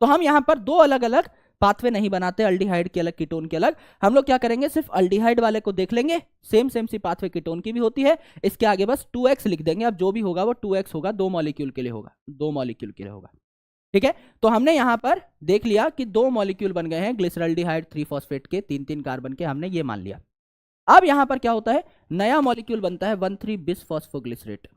तो हम यहां पर 2 अलग अलग पाथवे नहीं बनाते, अल्डिहाइड के अलग कीटोन के अलग। हम लोग क्या करेंगे, सिर्फ अल्डिहाइड वाले को देख लेंगे, सेम सी पाथवे कीटोन की भी होती है, इसके आगे बस 2x लिख देंगे। अब जो भी होगा वो 2x होगा, 2 मॉलिक्यूल के लिए होगा, 2 मॉलिक्यूल के लिए होगा, ठीक है। तो हमने यहां पर देख लिया कि 2 मॉलिक्यूल बन गए हैं ग्लिसरल्डिहाइड 3 फॉस्फेट के, 3-3 कार्बन के, हमने ये मान लिया। अब यहां पर क्या होता है, नया मॉलिक्यूल बनता है 1,3 बिसफॉस्फोग्लिसरेट।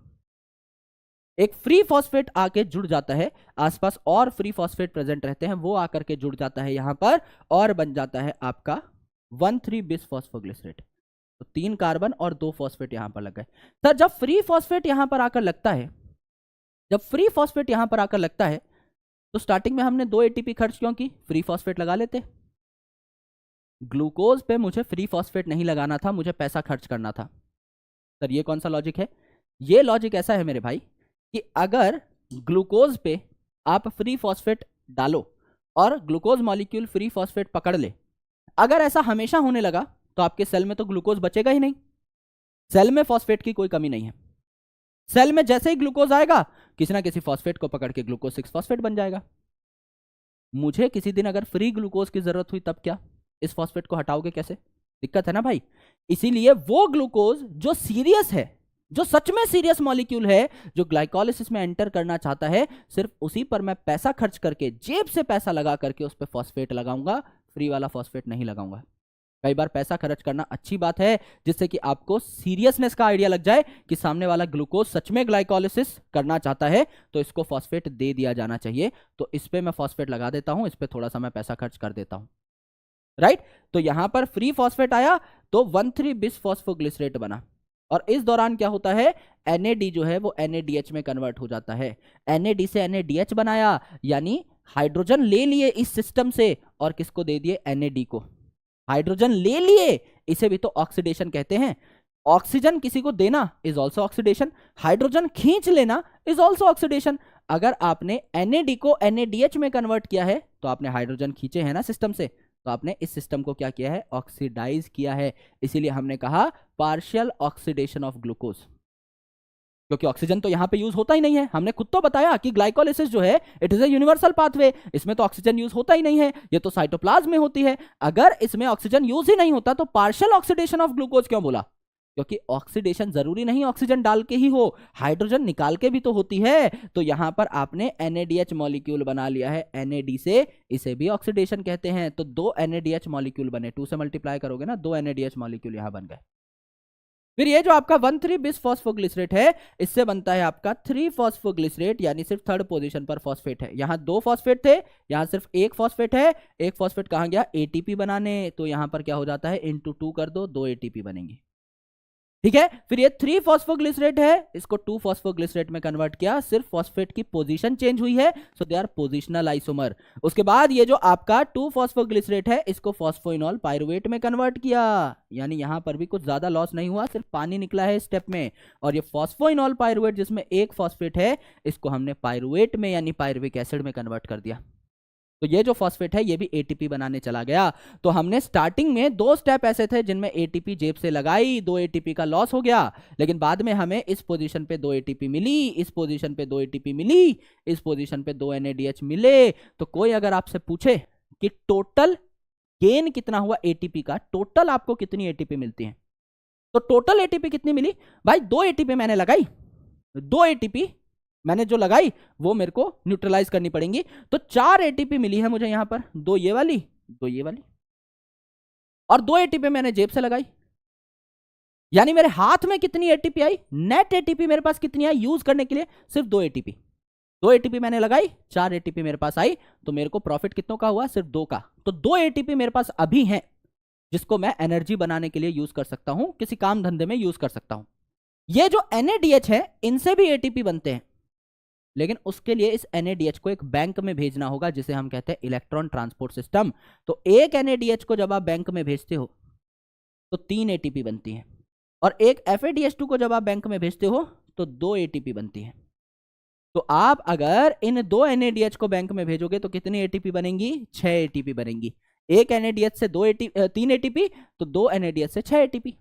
एक फ्री फॉस्फेट आके जुड़ जाता है, आसपास और फ्री फॉस्फेट प्रेजेंट रहते हैं, वो आकर के जुड़ जाता है यहां पर और बन जाता है आपका 1,3 बिसफॉस्फोग्लिसरेट। तो 3 कार्बन और 2 फॉस्फेट यहां पर लग गए। सर जब फ्री फॉस्फेट यहां पर आकर लगता है, जब फ्री फॉस्फेट यहां पर आकर लगता है, तो स्टार्टिंग में हमने 2 एटीपी खर्च क्यों की, फ्री फॉस्फेट लगा लेते। ग्लूकोज पे मुझे फ्री फॉस्फेट नहीं लगाना था, मुझे पैसा खर्च करना था। सर ये कौन सा लॉजिक है, ये लॉजिक ऐसा है मेरे भाई कि अगर ग्लूकोज पे आप फ्री फॉस्फेट डालो और ग्लूकोज मॉलिक्यूल फ्री फॉस्फेट पकड़ ले, अगर ऐसा हमेशा होने लगा तो आपके सेल में तो ग्लूकोज बचेगा ही नहीं। सेल में फॉस्फेट की कोई कमी नहीं है, सेल में जैसे ही ग्लूकोज आएगा किसी ना किसी फॉस्फेट को पकड़ के ग्लूकोज 6 फॉस्फेट बन जाएगा। मुझे किसी दिन अगर फ्री ग्लूकोज की जरूरत हुई तब क्या, इस फॉस्फेट को हटाओगे कैसे, दिक्कत है ना भाई। इसीलिए वो ग्लूकोज जो सीरियस है, जो सच में सीरियस मॉलिक्यूल है, जो ग्लाइकोलिसिस में एंटर करना चाहता है, सिर्फ उसी पर मैं पैसा खर्च करके, जेब से पैसा लगा करके उस पर फॉस्फेट लगाऊंगा, फ्री वाला फॉस्फेट नहीं लगाऊंगा। कई बार पैसा खर्च करना अच्छी बात है, जिससे कि आपको सीरियसनेस का आइडिया लग जाए कि सामने वाला ग्लूकोज सच में ग्लाइकोलिसिस करना चाहता है, तो इसको फॉस्फेट दे दिया जाना चाहिए। तो इस पे मैं फॉस्फेट लगा देता हूं, इस पे थोड़ा सा मैं पैसा खर्च कर देता हूं, राइट। तो यहां पर फ्री फॉस्फेट आया तो 1,3 बिसफॉस्फोग्लिसरेट बना, और इस दौरान क्या होता है, NAD जो है वो NADH में कन्वर्ट हो जाता है। NAD से NADH बनाया, यानी हाइड्रोजन ले लिए इस सिस्टम से और किसको दे दिए, NAD को। हाइड्रोजन ले लिए, इसे भी तो ऑक्सीडेशन कहते हैं। ऑक्सीजन किसी को देना इज ऑल्सो ऑक्सीडेशन, हाइड्रोजन खींच लेना इज ऑल्सो ऑक्सीडेशन। अगर आपने NAD को NADH में कन्वर्ट किया है तो आपने हाइड्रोजन खींचे हैं ना सिस्टम से, तो आपने इस सिस्टम को क्या किया है, ऑक्सीडाइज किया है। इसीलिए हमने कहा पार्शियल ऑक्सीडेशन ऑफ ग्लूकोज, क्योंकि ऑक्सीजन तो यहां पे यूज होता ही नहीं है। हमने खुद तो बताया कि ग्लाइकोलिसिस जो है it is a universal pathway, इसमें तो ऑक्सीजन यूज होता ही नहीं है, ये तो साइटोप्लाज्म में होती है। अगर इसमें ऑक्सीजन यूज ही नहीं होता तो पार्शियल ऑक्सीडेशन ऑफ ग्लूकोज क्यों बोला, क्योंकि ऑक्सीडेशन जरूरी नहीं ऑक्सीजन डाल के ही हो, हाइड्रोजन निकाल के भी तो होती है। तो यहां पर आपने NADH मॉलिक्यूल बना लिया है NAD से, इसे भी ऑक्सीडेशन कहते हैं। तो 2 NADH मॉलिक्यूल बने, 2 से मल्टीप्लाई करोगे ना, 2 NADH मॉलिक्यूल यहां बन गए। फिर ये जो आपका 1,3-bis फॉस्फोग्लिसरेट है, इससे बनता है आपका 3-फॉस्फोग्लिसरेट, यानी सिर्फ थर्ड पोजीशन पर फॉस्फेट है। यहां 2 फॉस्फेट थे, यहां सिर्फ 1 फॉस्फेट है। 1 फॉस्फेट कहां गया, ATP बनाने, तो यहां पर क्या हो जाता है, इंटू 2 कर दो, 2 ATP बनेंगी। ठीक है, फिर ये 3-फॉस्फोग्लिसरेट है, इसको 2-फॉस्फोग्लिसरेट में कन्वर्ट किया, सिर्फ फॉस्फेट की पोजीशन चेंज हुई है, सो दे आर पोजिशनल आइसोमर। उसके बाद ये जो आपका 2-फॉस्फोग्लिसरेट है, इसको फॉस्फोइनॉल पाइरुवेट में कन्वर्ट किया, यानी यहां पर भी कुछ ज्यादा लॉस नहीं हुआ, सिर्फ पानी निकला है स्टेप में। और ये फॉस्फोइनॉल पाइरुवेट जिसमें 1 फॉस्फेट है, इसको हमने पाइरुवेट में यानी पाइरुविक एसिड में कन्वर्ट कर दिया। तो ये जो फॉस्फेट है ये भी ATP बनाने चला गया। तो हमने स्टार्टिंग में 2 स्टेप ऐसे थे जिनमें ATP जेब से लगाई, 2 ATP का लॉस हो गया, लेकिन बाद में हमें इस पोजीशन पे 2 ATP मिली, इस पोजीशन पे 2 ATP मिली, इस पोजीशन पे 2 NADH मिले। तो कोई अगर आपसे पूछे कि टोटल गेन कितना हुआ ATP का, टोटल आपको कितनी ATP मिलती है, तो टोटल ATP कितनी मिली भाई, 2 ATP मैंने लगाई, 2 ATP मैंने जो लगाई वो मेरे को न्यूट्रलाइज करनी पड़ेंगी। तो 4 ATP मिली है मुझे यहां पर, 2 ये वाली, 2 ये वाली, और 2 ATP मैंने जेब से लगाई। यानी मेरे हाथ में कितनी ATP आई, नेट ATP मेरे पास कितनी आई यूज करने के लिए, सिर्फ 2 ATP। 2 ATP मैंने लगाई, 4 ATP मेरे पास आई, तो मेरे को प्रॉफिट कितनों का हुआ, सिर्फ 2 का। तो 2 ATP मेरे पास अभी है, जिसको मैं एनर्जी बनाने के लिए यूज कर सकता हूं, किसी काम धंधे में यूज कर सकता हूं। ये जो NADH है, इनसे भी ATP बनते हैं, लेकिन उसके लिए इस NADH को एक बैंक में भेजना होगा, जिसे हम कहते हैं इलेक्ट्रॉन ट्रांसपोर्ट सिस्टम। तो एक NADH को जब आप बैंक में भेजते हो तो 3 ATP बनती है, और एक FADH2 को जब आप बैंक में भेजते हो तो 2 ATP बनती है। तो आप अगर इन 2 NADH को बैंक में भेजोगे तो कितनी ATP बनेंगी, 6 ATP बनेंगी। एक NADH से 3 ATP, तो 2 NADH से 6 ATP।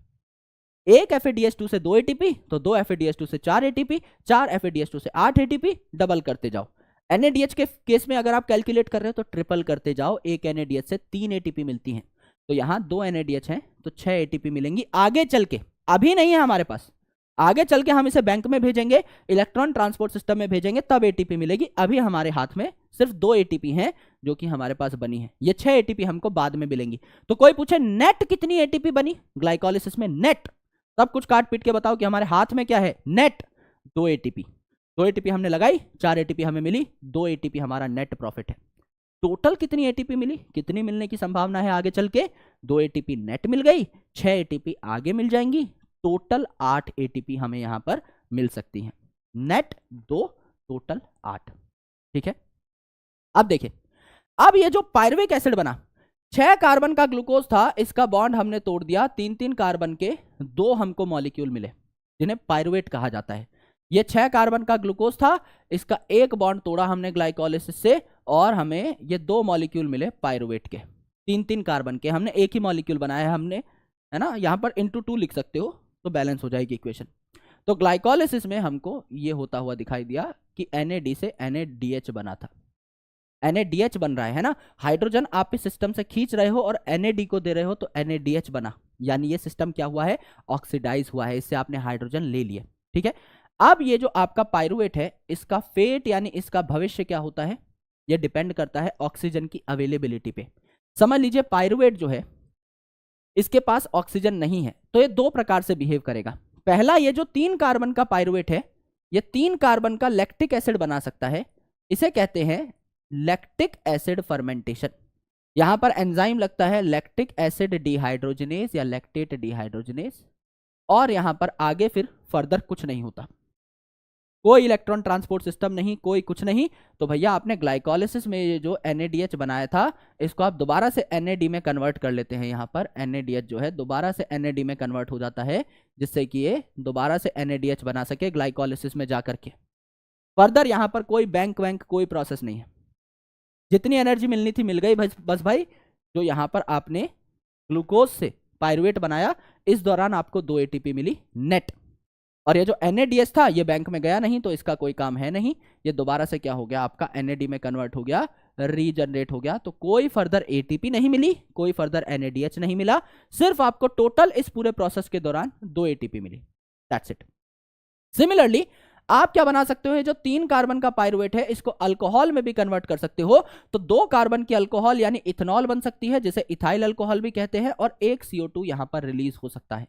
एक FADH2 से 2 ATP, तो 2 FADH2 से 4 ATP, 4 FADH2 से 8 ATP, डबल करते जाओ। NADH के केस में अगर आप कैलकुलेट कर रहे हो तो ट्रिपल करते जाओ, एक NADH से 3 ATP मिलती हैं। तो यहां 2 NADH हैं तो 6 ATP मिलेंगी आगे चल के, अभी नहीं है हमारे पास, आगे चल के हम इसे बैंक में भेजेंगे, इलेक्ट्रॉन ट्रांसपोर्ट सिस्टम में भेजेंगे, तब ATP मिलेगी। अभी हमारे हाथ में सिर्फ 2 ATP हैं जो कि हमारे पास बनी है, ये 6 ATP हमको बाद में मिलेंगी। तो कोई पूछे नेट कितनी ATP बनी ग्लाइकोलिसिस में, नेट सब कुछ काट पीट के बताओ कि हमारे हाथ में क्या है, नेट 2 ATP। 2 ATP हमने लगाई, 4 ATP हमें मिली, 2 ATP हमारा नेट प्रॉफिट है। टोटल कितनी ATP मिली, कितनी मिलने की संभावना है आगे चल के, 2 ATP नेट मिल गई, 6 ATP आगे मिल जाएंगी, टोटल 8 ATP हमें यहां पर मिल सकती हैं। Net 2, total 8। ठीक है, अब देखिए, अब ये जो पायरुविक एसिड बना, 6 कार्बन का ग्लूकोज था, इसका बॉन्ड हमने तोड़ दिया, 3-3 कार्बन के 2 हमको मॉलिक्यूल मिले जिन्हें पायरुवेट कहा जाता है। ये 6 कार्बन का ग्लूकोज था, इसका एक बॉन्ड तोड़ा हमने ग्लाइकोलिसिस से, और हमें ये 2 मॉलिक्यूल मिले पायरुवेट के, 3-3 कार्बन के, हमने एक ही मॉलिक्यूल बनाया है हमने, है ना, यहां पर इंटू 2 लिख सकते हो तो बैलेंस हो जाएगी इक्वेशन। तो ग्लाइकोलिसिस में हमको ये होता हुआ दिखाई दिया कि NAD से NADH बना था, NADH बन रहा है ना, हाइड्रोजन आप इस सिस्टम से खींच रहे हो और NAD को दे रहे हो, तो NADH बना, यानी ये सिस्टम क्या हुआ है, ऑक्सीडाइज हुआ है, इससे आपने हाइड्रोजन ले लिया। ठीक है, अब ये जो आपका पायरुवेट है, इसका फेट यानी इसका भविष्य क्या होता है, ये डिपेंड करता है ऑक्सीजन की अवेलेबिलिटी पे। समझ लीजिए पायरुवेट जो है इसके पास ऑक्सीजन नहीं है, तो ये 2 प्रकार से बिहेव करेगा। पहला, ये जो 3 कार्बन का पायरुवेट है, ये 3 कार्बन का लैक्टिक एसिड बना सकता है, इसे कहते हैं लैक्टिक एसिड फर्मेंटेशन। यहां पर एंजाइम लगता है लैक्टिक एसिड डिहाइड्रोजनेज या लैक्टेट डिहाइड्रोजनेज, और यहां पर आगे फिर फर्दर कुछ नहीं होता, कोई इलेक्ट्रॉन ट्रांसपोर्ट सिस्टम नहीं, कोई कुछ नहीं। तो भैया आपने ग्लाइकोलिसिस में ये जो NADH बनाया था, इसको आप दोबारा से NAD में कन्वर्ट कर लेते हैं। यहाँ पर NADH जो है दोबारा से NAD में कन्वर्ट हो जाता है, जिससे कि ये दोबारा से NADH बना सके ग्लाइकोलिसिस में जाकर के। फर्दर यहाँ पर कोई बैंक वैंक कोई प्रोसेस नहीं है, जितनी एनर्जी मिलनी थी मिल गई बस भाई। जो यहाँ पर आपने ग्लूकोज से पायरुवेट बनाया, इस दौरान आपको 2 ATP मिली नेट। और ये जो NADH था ये बैंक में गया नहीं, तो इसका कोई काम है नहीं। ये दोबारा से क्या हो गया, आपका NAD में कन्वर्ट हो गया, रीजनरेट हो गया। तो कोई फर्दर ATP नहीं मिली, कोई फर्दर NADH नहीं मिला, सिर्फ आपको टोटल इस पूरे प्रोसेस के दौरान 2 ATP मिली। That's it. सिमिलरली आप क्या बना सकते हो, जो 3 कार्बन का पायरुवेट है इसको अल्कोहल में भी कन्वर्ट कर सकते हो। तो 2 कार्बन की अल्कोहल यानी इथेनॉल बन सकती है, जिसे इथाइल अल्कोहल भी कहते हैं, और एक CO2 यहां पर रिलीज हो सकता है।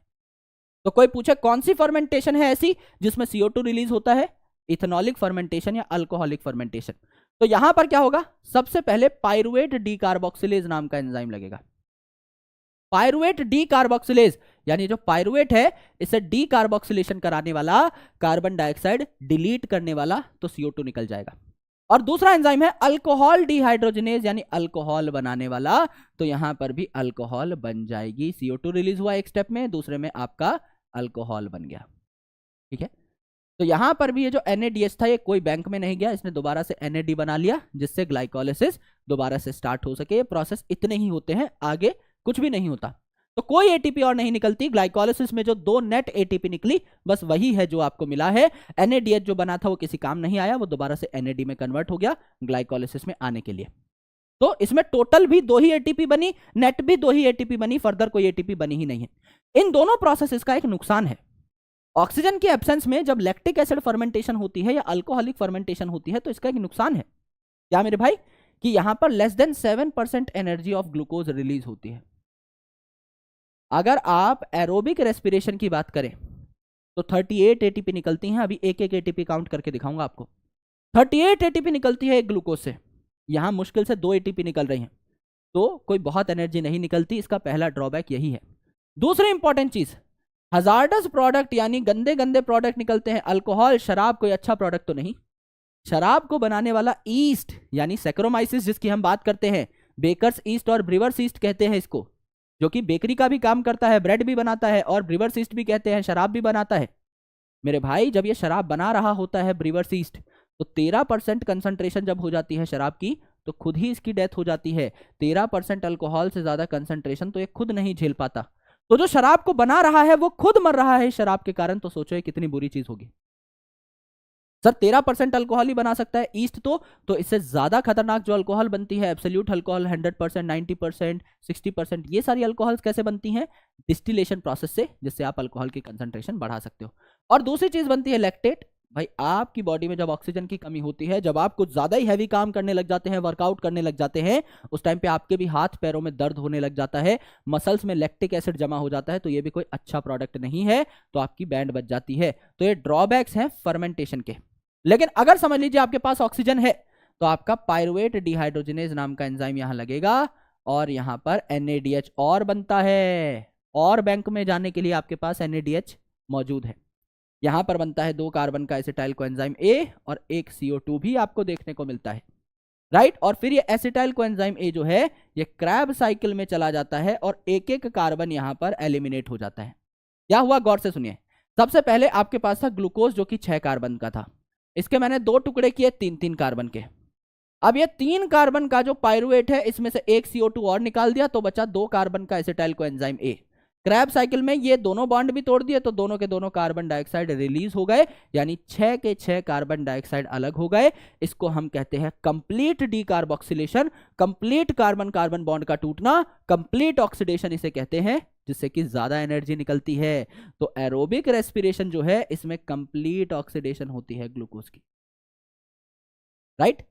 तो कोई पूछे कौन सी फर्मेंटेशन है ऐसी जिसमें CO2 रिलीज होता है, इथेनॉलिक फर्मेंटेशन या अल्कोहलिक फर्मेंटेशन। तो यहां पर क्या होगा, सबसे पहले पायरुवेट डीकार्बोक्सिलेज नाम का एंजाइम लगेगा। पायरुवेट डीकार्बोक्सिलेज यानी जो पायरुवेट है इसे डीकार्बोक्सिलेशन कराने वाला, कार्बन डाइऑक्साइड डिलीट करने वाला, तो CO2 निकल जाएगा। और दूसरा एंजाइम है अल्कोहल डिहाइड्रोजनेज यानी अल्कोहल बनाने वाला, तो यहां पर भी अल्कोहल बन जाएगी। CO2 रिलीज हुआ एक स्टेप में, दूसरे में आपका अल्कोहल बन गया। ठीक है, तो यहां पर भी ये जो NADH था ये कोई बैंक में नहीं गया, इसने दोबारा से NAD बना लिया, जिससे ग्लाइकोलिसिस दोबारा से स्टार्ट हो सके। ये प्रोसेस इतने ही होते हैं, आगे कुछ भी नहीं होता। तो कोई ATP और नहीं निकलती। ग्लाइकोलिसिस में जो 2 नेट ATP निकली बस वही है जो आपको मिला है। NADH जो बना था वो किसी काम नहीं आया, वो दोबारा से NAD में कन्वर्ट हो गया ग्लाइकोलिसिस में आने के लिए। तो इसमें टोटल भी 2 ही ATP बनी, नेट भी 2 ही ATP बनी, फर्दर कोई ATP बनी ही नहीं है। इन दोनों प्रोसेस का एक नुकसान है, ऑक्सीजन के एब्सेंस में जब लैक्टिक एसिड फर्मेंटेशन होती है या अल्कोहलिक फर्मेंटेशन होती है तो इसका एक नुकसान है। क्या मेरे भाई, कि यहां पर less than 7% energy of glucose release होती है। अगर आप एरोबिक रेस्पिरेशन की बात करें तो 38 ATP निकलती हैं। अभी एक एक ATP काउंट करके दिखाऊंगा आपको। 38 ATP निकलती है एक ग्लूकोज से, यहां मुश्किल से 2 ATP निकल रही हैं, तो कोई बहुत एनर्जी नहीं निकलती। इसका पहला ड्रॉबैक यही है। दूसरी इंपॉर्टेंट चीज, हजार्डस प्रोडक्ट यानी गंदे गंदे प्रोडक्ट निकलते हैं। अल्कोहल, शराब कोई अच्छा प्रोडक्ट तो नहीं। शराब को बनाने वाला ईस्ट यानी सैक्रोमाइसिस जिसकी हम बात करते हैं, बेकर्स ईस्ट और ब्रीवर्स ईस्ट कहते हैं इसको, जो कि बेकरी का भी काम करता है, ब्रेड भी बनाता है, और ब्रीवर्स ईस्ट भी कहते हैं शराब भी बनाता है। मेरे भाई जब ये शराब बना रहा होता है ब्रीवर्स ईस्ट, तो 13% कंसंट्रेशन जब हो जाती है शराब की तो खुद ही इसकी डेथ हो जाती है। 13% अल्कोहल से ज्यादा कंसंट्रेशन तो ये खुद नहीं झेल पाता। तो जो शराब को बना रहा है वो खुद मर रहा है शराब के कारण, तो सोचो ये कितनी बुरी चीज होगी। सर 13% अल्कोहल ही बना सकता है ईस्ट, तो इससे ज्यादा खतरनाक जो अल्कोहल बनती है एब्सोल्यूट अल्कोहल 100%, 90%, 60%, ये सारी अल्कोहल्स कैसे बनती हैं, डिस्टिलेशन प्रोसेस से, जिससे आप अल्कोहल की कंसंट्रेशन बढ़ा सकते हो। और दूसरी चीज बनती है लैक्टेट। भाई आपकी बॉडी में जब ऑक्सीजन की कमी होती है, जब आप कुछ ज्यादा ही हैवी काम करने लग जाते हैं, वर्कआउट करने लग जाते हैं, उस टाइम पे आपके भी हाथ पैरों में दर्द होने लग जाता है, मसल्स में लैक्टिक एसिड जमा हो जाता है, तो ये भी कोई अच्छा प्रोडक्ट नहीं है, तो आपकी बैंड बच जाती है। तो ये ड्रॉबैक्स हैं फर्मेंटेशन के। लेकिन अगर समझ लीजिए आपके पास ऑक्सीजन है तो आपका पायरुवेट डिहाइड्रोजनेज नाम का एंजाइम यहां लगेगा और यहां पर NADH और बनता है, और बैंक में जाने के लिए आपके पास NADH मौजूद है। यहां पर बनता है 2 कार्बन का एसिटाइल कोएंजाइम A और एक CO2 भी आपको देखने को मिलता है, राइट। और फिर ये एसिटाइल कोएंजाइम A जो है ये क्रैब साइकिल में चला जाता है और एक एक कार्बन यहां पर एलिमिनेट हो जाता है। क्या हुआ, गौर से सुनिए। सबसे पहले आपके पास था ग्लूकोज जो कि 6 कार्बन का था, इसके मैंने 2 टुकड़े किए 3-3 कार्बन के। अब ये 3 कार्बन का जो पायरुवेट है इसमें से एक CO2 और निकाल दिया, तो बचा 2 कार्बन का acetyl coenzyme A। Krebs cycle में ये दोनों बॉन्ड भी तोड़ दिए, तो दोनों के दोनों कार्बन डाइऑक्साइड रिलीज हो गए, यानी 6 के 6 कार्बन डाइऑक्साइड अलग हो गए। इसको हम कहते हैं complete decarboxylation, complete carbon carbon bond का टूटना, कंप्लीट ऑक्सीडेशन इसे कहते हैं, जिससे कि ज्यादा एनर्जी निकलती है। तो एरोबिक रेस्पिरेशन जो है इसमें कंप्लीट ऑक्सीडेशन होती है ग्लूकोज की, राइट।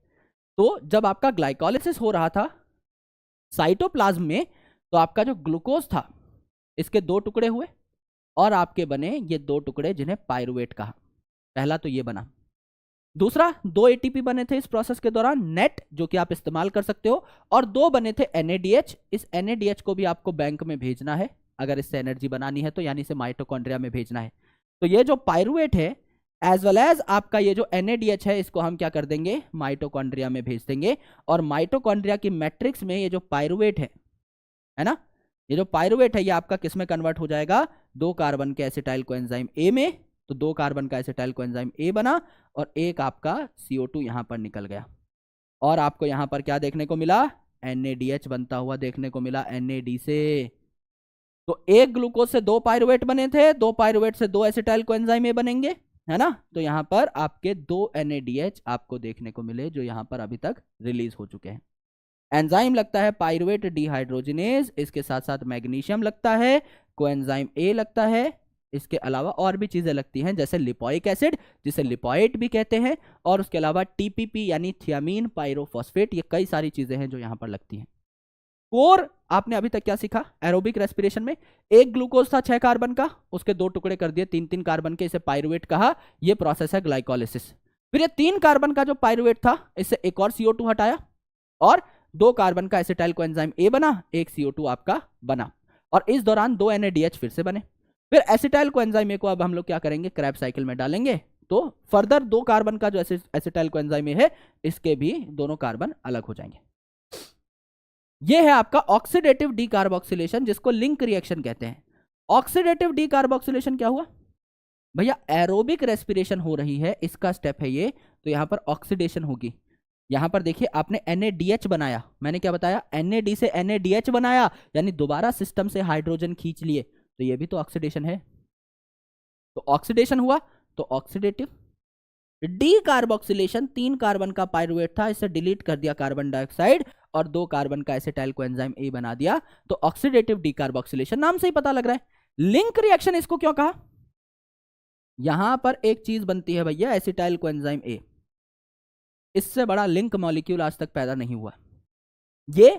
तो जब आपका ग्लाइकोलिसिस हो रहा था साइटोप्लाज्म में, तो आपका जो ग्लूकोज था इसके 2 टुकड़े हुए और आपके बने ये 2 टुकड़े जिन्हें पायरुवेट कहा। पहला तो ये बना। दूसरा 2 ATP बने थे इस प्रोसेस के दौरान नेट, जो कि आप इस्तेमाल कर सकते हो, और 2 बने थे NADH। इस NADH को भी आपको बैंक में भेजना है अगर इससे एनर्जी बनानी है तो, यानी इसे माइटोकॉन्ड्रिया में भेजना है। तो ये जो पायरुवेट है एज वेल एज आपका ये जो NADH है इसको हम क्या कर देंगे, माइटोकॉन्ड्रिया में भेज देंगे। और माइटोकॉन्ड्रिया की मैट्रिक्स में ये जो पायरुवेट है ना, ये जो पायरुवेट है ये आपका किस में कन्वर्ट हो जाएगा, 2 कार्बन के एसिटाइल कोएंजाइम A में। तो 2 कार्बन का एसिटाइल कोएंजाइम A बना और एक आपका CO2 यहां पर निकल गया, और आपको यहां पर क्या देखने को मिला, NADH बनता हुआ देखने को मिला NAD से। तो एक ग्लूकोज से 2 पायरुवेट बने थे, 2 पायरुवेट से 2 एसिटाइल कोएंजाइम ए बनेंगे, है ना। तो यहां पर आपके 2 NADH आपको देखने को मिले जो यहां पर अभी तक रिलीज हो चुके हैं। एंजाइम लगता है पायरुवेट डिहाइड्रोजिनेज, इसके साथ साथ मैग्नीशियम लगता है, कोएंजाइम ए लगता है, इसके अलावा और भी चीजें लगती हैं जैसे लिपोइक एसिड जिसे लिपोइट भी कहते हैं, और उसके अलावा TPP यानी थियामीन पायरोफॉस्फेट, ये कई सारी चीजें हैं जो यहां पर लगती हैं। कोर आपने अभी तक क्या सीखा एरोबिक रेस्पिरेशन में? एक ग्लूकोज था 6 कार्बन का, उसके 2 टुकड़े कर दिए 3-3 कार्बन के, इसे पायरुवेट कहा, ये प्रोसेस है ग्लाइकोलिसिस। फिर ये 3 कार्बन का जो पायरुवेट था इससे एक और CO2 हटाया और 2 कार्बन का एसिटाइल कोएंजाइम ए बना, एक CO2 आपका बना, और इस दौरान 2 NADH फिर से बने। फिर एसिटाइल कोएंजाइम ए को अब हम लोग क्या करेंगे, क्रैब साइकिल में डालेंगे, तो फर्दर 2 कार्बन का जो एसिटाइल कोएंजाइम ए है इसके भी दोनों कार्बन अलग हो जाएंगे। ये है आपका ऑक्सीडेटिव डीकार्बोक्सिलेशन जिसको लिंक रिएक्शन कहते हैं। ऑक्सीडेटिव डीकार्बोक्सिलेशन क्या हुआ भैया? एरोबिक रेस्पिरेशन हो रही है, इसका स्टेप है ये, तो यहां पर ऑक्सीडेशन होगी। यहां पर देखिए आपने NADH बनाया, मैंने क्या बताया, NAD से NADH बनाया, यानी दोबारा सिस्टम से हाइड्रोजन खींच लिए, तो ये भी तो ऑक्सीडेशन है। तो ऑक्सीडेशन हुआ तो ऑक्सीडेटिव डीकार्बोक्सिलेशन, 3 कार्बन का पायरुवेट था, इसे डिलीट कर दिया कार्बन डाइऑक्साइड और 2 कार्बन का एसिटाइल कोएंजाइम ए बना दिया, तो ऑक्सीडेटिव डीकार्बोक्सिलेशन, नाम से ही पता लग रहा है। लिंक रिएक्शन इसको क्यों कहा? यहां पर एक चीज बनती है भैया एसिटाइल कोएंजाइम ए, इससे बड़ा लिंक मॉलिक्यूल आज तक पैदा नहीं हुआ। ये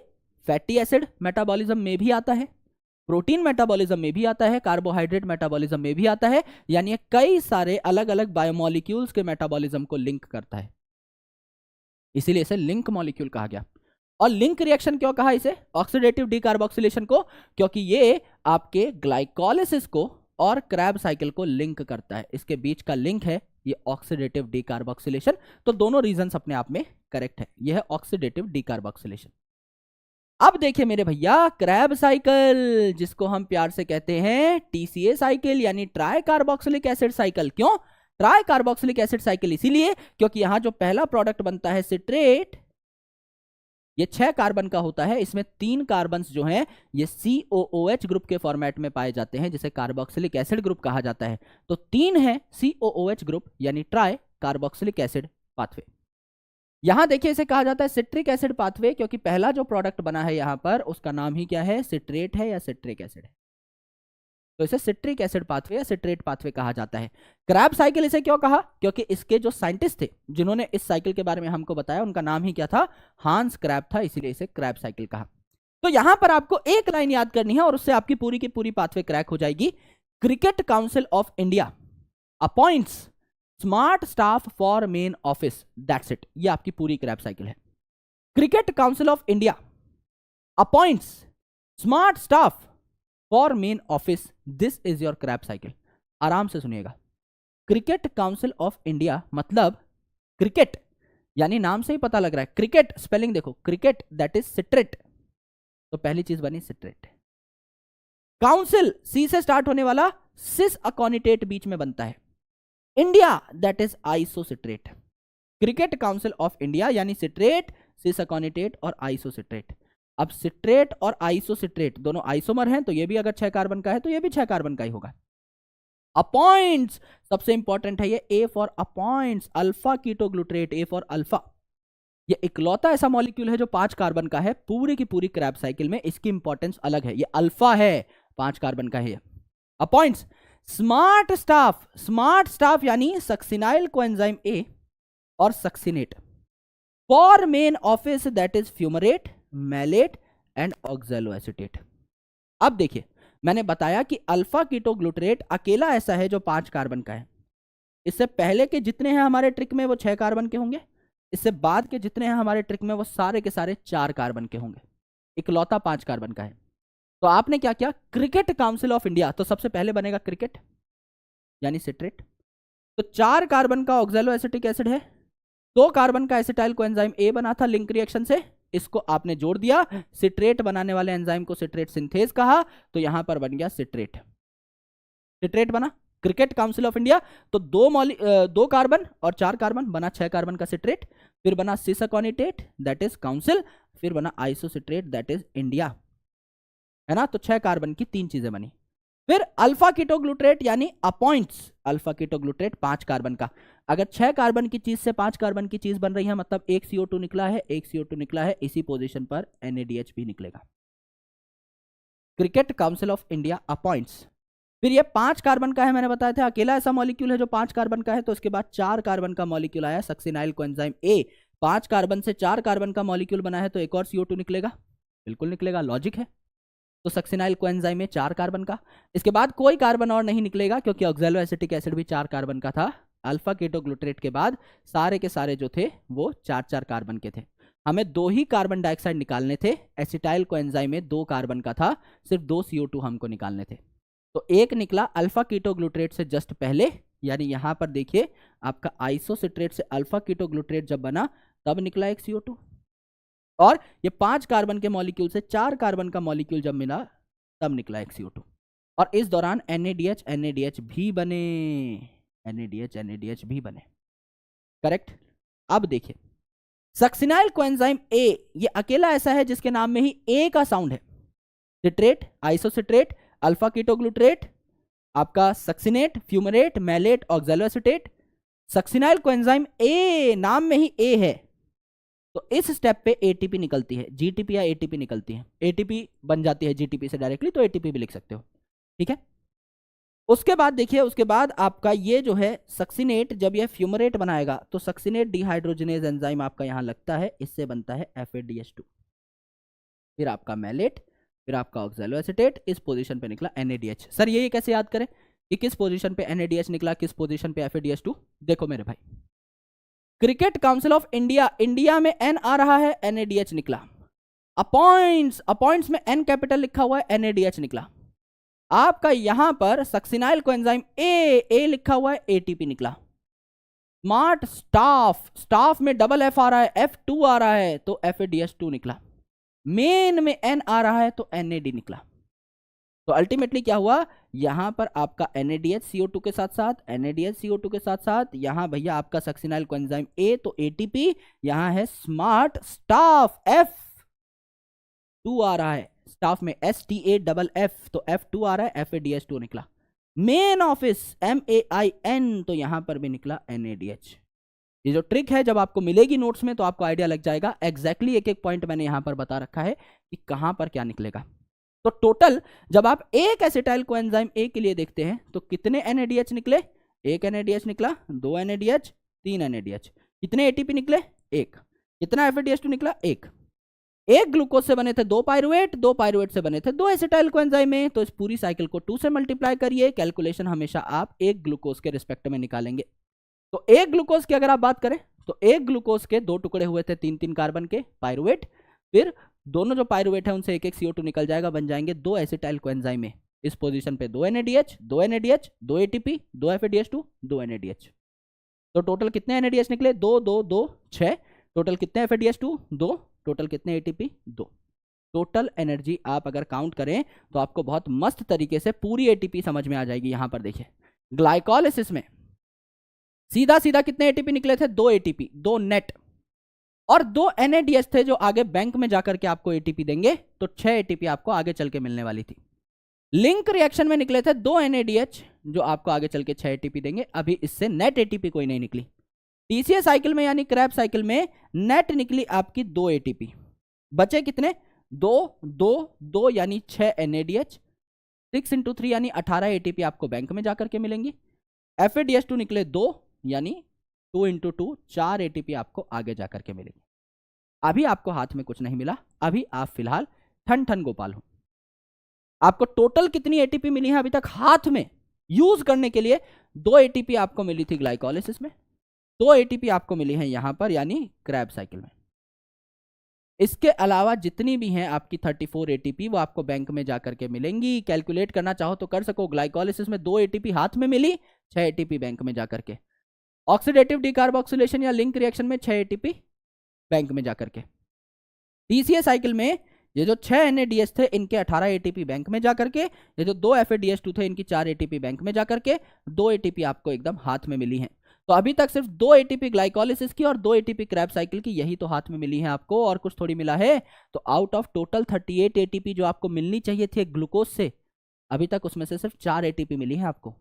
फैटी एसिड मेटाबॉलिज्म में भी आता है, प्रोटीन मेटाबॉलिज्म में भी आता है, कार्बोहाइड्रेट मेटाबॉलिज्म में भी आता है, यानी कई सारे अलग अलग बायोमोलिक्यूल्स के मेटाबॉलिज्म को लिंक करता है, इसीलिए इसे लिंक मॉलिक्यूल कहा गया। और लिंक रिएक्शन क्यों कहा इसे, ऑक्सीडेटिव डीकार्बोक्सिलेशन को? क्योंकि ये आपके ग्लाइकोलिसिस को और क्रैब साइकिल को लिंक करता है, इसके बीच का लिंक है ये ऑक्सीडेटिव डीकार्बोक्सिलेशन। तो दोनों रीजंस अपने आप में करेक्ट है, ये है ऑक्सीडेटिव डीकार्बोक्सिलेशन। अब देखिए मेरे भैया क्रैब साइकिल, जिसको हम प्यार से कहते हैं TCA साइकिल यानी ट्राई कार्बोक्सिलिक एसिड साइकिल। क्यों ट्राई कार्बोक्सिलिक एसिड साइकिल? इसीलिए क्योंकि यहां जो पहला प्रोडक्ट बनता है सिट्रेट, ये 6 कार्बन का होता है, इसमें 3 कार्बन जो हैं ये COOH ग्रुप के फॉर्मेट में पाए जाते हैं जिसे कार्बोक्सिलिक एसिड ग्रुप कहा जाता है। तो 3 है COOH ग्रुप यानी ट्राई कार्बोक्सिलिक एसिड पाथवे। यहां देखिए इसे कहा जाता है सिट्रिक एसिड पाथवे, क्योंकि पहला जो प्रोडक्ट बना है यहां पर उसका नाम ही क्या है, सिट्रेट है या सिट्रिक एसिड है, तो इसे सिट्रिक एसिड पाथवे या सिट्रेट पाथवे कहा जाता है। क्रैब साइकिल इसे क्यों कहा? क्योंकि इसके जो साइंटिस्ट थे जिन्होंने इस साइकिल के बारे में हमको बताया उनका नाम ही क्या था, हांस क्रैब था, इसीलिए इसे क्रैब साइकिल कहा। तो यहां पर आपको एक लाइन याद करनी है और उससे आपकी पूरी की पूरी पाथवे क्रैक हो जाएगी। Cricket council of India appoints smart staff for men office, that's it, ये आपकी पूरी क्रैब साइकिल है। Cricket council of India appoints smart staff for men office, this is your Krebs cycle. आराम से सुनिएगा, cricket council of India मतलब cricket, यानी नाम से ही पता लग रहा है, क्रिकेट स्पेलिंग देखो, क्रिकेट दैट इज सिट्रेट, तो पहली चीज बनी सिट्रेट। काउंसिल सी से स्टार्ट होने वाला सिस अकोनिटेट बीच में बनता है, India that is isocitrate. Cricket council of India यानी सिट्रेट, सिस अकोनिटेट और आइसोसिट्रेट। अब सिट्रेट और आइसोसिट्रेट दोनों आइसोमर हैं, तो ये भी अगर 6 कार्बन का है तो ये भी 6 कार्बन का ही होगा। अपॉइंट्स सबसे इंपॉर्टेंट है, ये A for appoints, alpha ketoglutarate, A for alpha. ये इकलौता ऐसा मॉलिक्यूल है जो 5 कार्बन का है पूरी की पूरी क्रैब साइकिल में, इसकी इंपॉर्टेंस अलग है, ये अल्फा है, 5 कार्बन का है। Appoints smart staff, smart staff यानी सक्सिनाइल कोएंजाइम A और succinate for men office that is fumarate, malate and oxaloacetate. अब देखिए मैंने बताया कि अल्फा कीटोग्लूट्रेट अकेला ऐसा है जो 5 कार्बन का है, इससे पहले के जितने हैं हमारे ट्रिक में वो 6 कार्बन के होंगे, इससे बाद के जितने हैं हमारे ट्रिक में वो सारे के सारे 4 कार्बन के होंगे, इकलौता 5 कार्बन का है। तो आपने क्या किया, क्रिकेट काउंसिल ऑफ इंडिया, तो सबसे पहले बनेगा क्रिकेट यानी सिट्रेट, तो 4 कार्बन का ऑक्सैलोएसिटिक एसिड है, 2 कार्बन का एसिटाइल कोएंजाइम ए बना था लिंक रिएक्शन से, इसको आपने जोड़ दिया, सिट्रेट बनाने वाले एंजाइम को सिट्रेट सिंथेज कहा, तो यहां पर बन गया सिट्रेट, सिट्रेट बना क्रिकेट काउंसिल ऑफ इंडिया। तो 2 कार्बन और 4 कार्बन बना 6 कार्बन का सिट्रेट, फिर बना सिस अकोनिटेट दैट इज काउंसिल, फिर बना आइसोसिट्रेट दैट इज इंडिया। है ना, तो 6 कार्बन की 3 चीजें बनी। फिर अल्फा कीटोग्लूट्रेट यानी अपॉइंट्स अल्फा कीटोग्लूट्रेट 5 कार्बन का। अगर 6 कार्बन की चीज से 5 कार्बन की चीज बन रही है, मतलब एक CO2 निकला है, एक CO2 निकला है, इसी पोजीशन पर NADH भी निकलेगा। Cricket council of India appoints. फिर ये 5 कार्बन का है, मैंने बताया था अकेला ऐसा मॉलिक्यूल है जो 5 कार्बन का है। तो उसके बाद 4 कार्बन का मॉलिक्यूल आया सक्सिनाइल कोएंजाइम A। 5 कार्बन से 4 कार्बन का मॉलिक्यूल बना है, तो एक और CO2 निकलेगा, बिल्कुल निकलेगा, लॉजिक है। तो सक्सिनाइल कोएंजाइम में 4 कार्बन का। इसके बाद कोई कार्बन और नहीं निकलेगा क्योंकि ऑक्सैलो एसिटिक एसिड भी 4 कार्बन का था। अल्फा कीटोग्लूट्रेट के बाद सारे के सारे जो थे वो 4-4 कार्बन के थे। हमें 2 ही कार्बन डाइऑक्साइड निकालने थे। एसिटाइल कोएंजाइम में 2 कार्बन का था, सिर्फ 2 CO2 हमको निकालने थे। तो एक निकला अल्फा कीटोग्लूट्रेट से जस्ट पहले, यानी यहां पर देखिए आपका आइसोसिट्रेट से अल्फा कीटोग्लूट्रेट जब बना तब निकला एक CO2। और ये 5 कार्बन के मॉलिक्यूल से 4 कार्बन का मॉलिक्यूल जब मिला तब निकला एक CO2। और इस दौरान NADH भी बने, NADH भी बने। करेक्ट। अब देखिए सक्सिनाइल कोएंजाइम A ये अकेला ऐसा है जिसके नाम में ही A का साउंड है। सिट्रेट, आइसोसिट्रेट, अल्फा कीटोग्लूट्रेट, आपका succinate, fumarate, malate, oxaloacetate. Succinyl coenzyme A नाम में ही A है, तो इस स्टेप पे ATP निकलती है, GTP या ATP निकलती है। ATP बन जाती है GTP से डायरेक्टली, तो ATP भी लिख सकते हो, ठीक है। उसके बाद देखिए, उसके बाद आपका ये जो है सक्सिनेट जब ये फ्यूमरेट बनाएगा तो सक्सिनेट डिहाइड्रोजनेज एंजाइम आपका यहां लगता है, इससे बनता है FADH2। फिर आपका मैलेट, फिर आपका ऑक्सैलो एसिटेट, इस पोजीशन पे निकला NADH। सर ये कैसे याद करें कि किस पोजीशन पे NADH निकला, किस पोजीशन पे FADH2? देखो मेरे भाई, cricket council of India, India में N आ रहा है, NADH निकला। अपॉइंट्स में N कैपिटल लिखा हुआ है, NADH निकला। आपका यहां पर सक्सिनाइल कोएंजाइम A लिखा हुआ है, ATP निकला। स्मार्ट स्टाफ में डबल F आ रहा है, F2 आ रहा है, तो FADH2 निकला। मेन में N आ रहा है तो NAD निकला। तो अल्टीमेटली क्या हुआ, यहां पर आपका NADH CO2 के साथ साथ, NADH CO2 के साथ साथ, यहां भैया आपका सक्सिनाइल कोएंजाइम A तो ATP, यहां है स्मार्ट स्टाफ F2 आ रहा है, स्टाफ में STAFF तो F2 आ रहा है, FADH2 निकला। मेन ऑफिस MAIN तो यहां पर भी निकला NADH। ये जो ट्रिक है जब आपको मिलेगी नोट्स में तो आपको आइडिया लग जाएगा। एग्जैक्टली एक एक पॉइंट मैंने यहां पर बता रखा है कि कहां पर क्या निकलेगा। तो टोटल जब आप एक एसिटाइल कोएंजाइम A के लिए देखते हैं तो कितने NADH निकले, एक NADH निकला, 2 NADH, 3 NADH। कितने ATP निकले, एक। कितना FADH2 निकला, एक। एक ग्लूकोज से बने थे 2 पायरुवेट, 2 पायरुवेट से बने थे 2 एसिटाइल कोएंजाइम में। तो इस पूरी साइकिल को 2 से मल्टीप्लाई करिए। कैलकुलेशन हमेशा आप एक ग्लूकोज के रिस्पेक्ट में निकालेंगे। तो एक ग्लूकोज की अगर आप बात करें तो एक ग्लूकोज के 2 टुकड़े हुए थे 3-3 कार्बन के पायरुवेट, फिर दोनों जो पायरुवेट है उनसे एक एक CO2 निकल जाएगा, बन जाएंगे 2 एसिटाइल कोएंजाइम में। इस पोजीशन पे 2 NADH, 2 NADH, 2 ATP, 2 FADH2, 2 NADH। तो टोटल कितने NADH निकले, 2 2 2 6। टोटल कितने FADH2, 2। टोटल कितने ATP, 2। टोटल एनर्जी आप अगर काउंट करें तो आपको बहुत मस्त तरीके से पूरी ATP समझ में आ जाएगी। यहां पर देखिए ग्लाइकोलिसिस में सीधा सीधा कितने ATP निकले थे, 2 ATP, 2 नेट, और 2 NADH थे जो आगे बैंक में जाकर के आपको ATP देंगे, तो 6 ATP आपको आगे चल के मिलने वाली थी। लिंक रिएक्शन में निकले थे 2 NADH जो आपको आगे चल के 6 ATP देंगे। अभी इससे नेट ATP कोई नहीं निकली। TCA साइकिल में यानी क्रैब साइकिल में नेट निकली आपकी 2 ATP, बचे कितने, 2 2 2 यानी 6 NADH, 6 × 3 यानी 18 ATP आपको बैंक में जाकर के मिलेंगी। FADH2 निकले 2 यानी 2 × 2 4 ATP आपको आगे जाकर के मिलेगी। अभी आपको हाथ में कुछ नहीं मिला, अभी आप फिलहाल ठन ठन गोपाल हो। आपको टोटल कितनी ATP मिली है अभी तक हाथ में यूज करने के लिए, 2 ATP आपको मिली थी ग्लाइकोलिसिस में, 2 ATP आपको मिली है यहां पर यानी क्रैब साइकिल में। इसके अलावा जितनी भी हैं आपकी 34 ATP वो आपको बैंक में जाकर के मिलेंगी। कैलकुलेट करना चाहो तो कर सको। ग्लाइकोलिसिस में 2 ATP हाथ में मिली, 6 ATP बैंक में जाकर के। ऑक्सीडेटिव डिकार्बोक्सिलेशन या लिंक रिएक्शन में 6 ATP बैंक में जाकर के। TCA साइकिल में ये जो 6 NADH थे इनके 18 ATP बैंक में जाकर के, ये जो 2 FADH2 थे इनकी 4 ATP बैंक में जाकर के, 2 ATP आपको एकदम हाथ में मिली हैं। तो अभी तक सिर्फ 2 एटीपी ग्लाइकोलिसिस की और 2 एटीपी क्रैब साइकिल की यही तो हाथ में मिली है आपको, और कुछ थोड़ी मिला है। तो आउट ऑफ टोटल 38 एटीपी जो आपको मिलनी चाहिए थी ग्लूकोज से, अभी तक उसमें से सिर्फ 4 एटीपी मिली है आपको।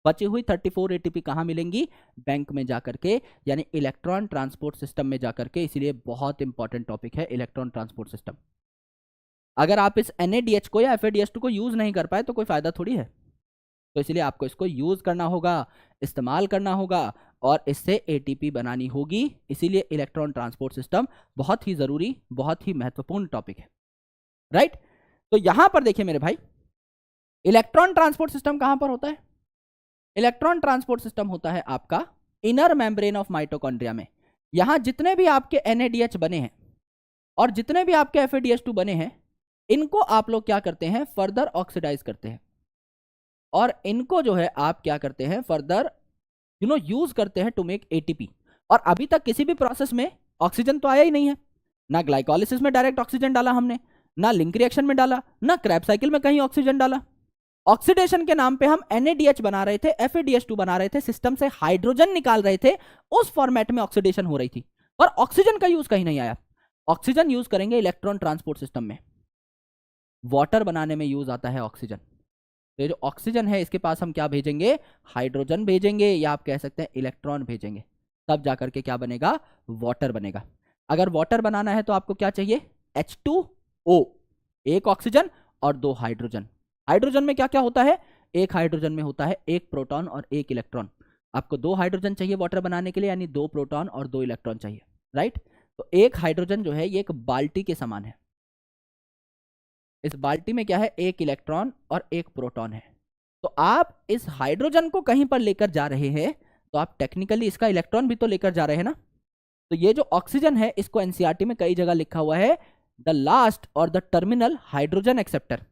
बची हुई 34 एटीपी कहां मिलेंगी? बैंक में जाकर के, यानी इलेक्ट्रॉन ट्रांसपोर्ट सिस्टम में जाकर के। इसीलिए बहुत इंपॉर्टेंट टॉपिक है इलेक्ट्रॉन ट्रांसपोर्ट सिस्टम। अगर आप इस NADH को या FADH2 को यूज नहीं कर पाए तो कोई फायदा थोड़ी है। तो इसलिए आपको इसको यूज करना होगा, इस्तेमाल करना होगा, और इससे ATP बनानी होगी। इसीलिए इलेक्ट्रॉन ट्रांसपोर्ट सिस्टम बहुत ही जरूरी, बहुत ही महत्वपूर्ण टॉपिक है, राइट। तो यहां पर देखिए मेरे भाई, इलेक्ट्रॉन ट्रांसपोर्ट सिस्टम कहां पर होता है? इलेक्ट्रॉन ट्रांसपोर्ट सिस्टम होता है आपका इनर मेम्ब्रेन ऑफ माइटोकॉन्ड्रिया में। यहां जितने भी आपके NADH बने हैं और जितने भी आपके FADH2 बने हैं, इनको आप लोग क्या करते हैं? फर्दर ऑक्सीडाइज करते हैं, और इनको जो है आप क्या करते हैं? फर्दर यूज करते हैं टू मेक ATP। और अभी तक किसी भी प्रोसेस में ऑक्सीजन तो आया ही नहीं है, ना ग्लाइकोलिसिस में डायरेक्ट ऑक्सीजन डाला हमने, ना लिंक रिएक्शन में डाला, ना क्रैब साइकिल में कहीं ऑक्सीजन डाला। ऑक्सीडेशन के नाम पे हम NADH बना रहे थे, FADH2 बना रहे थे, सिस्टम से हाइड्रोजन निकाल रहे थे, उस फॉर्मेट में ऑक्सीडेशन हो रही थी, और ऑक्सीजन का यूज कहीं नहीं आया। ऑक्सीजन यूज करेंगे इलेक्ट्रॉन ट्रांसपोर्ट सिस्टम में, वाटर बनाने में यूज आता है ऑक्सीजन। तो ये जो ऑक्सीजन है इसके पास हम क्या भेजेंगे? हाइड्रोजन भेजेंगे, या आप कह सकते हैं इलेक्ट्रॉन भेजेंगे, तब जाकर के क्या बनेगा? वाटर बनेगा। अगर वाटर बनाना है तो आपको क्या चाहिए? H2O, एक ऑक्सीजन और 2 हाइड्रोजन। हाइड्रोजन में क्या क्या होता है? एक हाइड्रोजन में होता है 1 प्रोटॉन और 1 इलेक्ट्रॉन। आपको 2 हाइड्रोजन चाहिए वाटर बनाने के लिए, यानी 2 प्रोटॉन और 2 इलेक्ट्रॉन चाहिए, राइट। तो एक हाइड्रोजन जो है ये एक बाल्टी के समान है। इस बाल्टी में क्या है? 1 इलेक्ट्रॉन और 1 प्रोटॉन है। तो आप इस हाइड्रोजन को कहीं पर लेकर जा रहे हैं, तो आप टेक्निकली इसका इलेक्ट्रॉन भी तो लेकर जा रहे हैं ना। तो ये जो ऑक्सीजन है, इसको NCERT में कई जगह लिखा हुआ है द लास्ट और द टर्मिनल हाइड्रोजन एक्सेप्टर।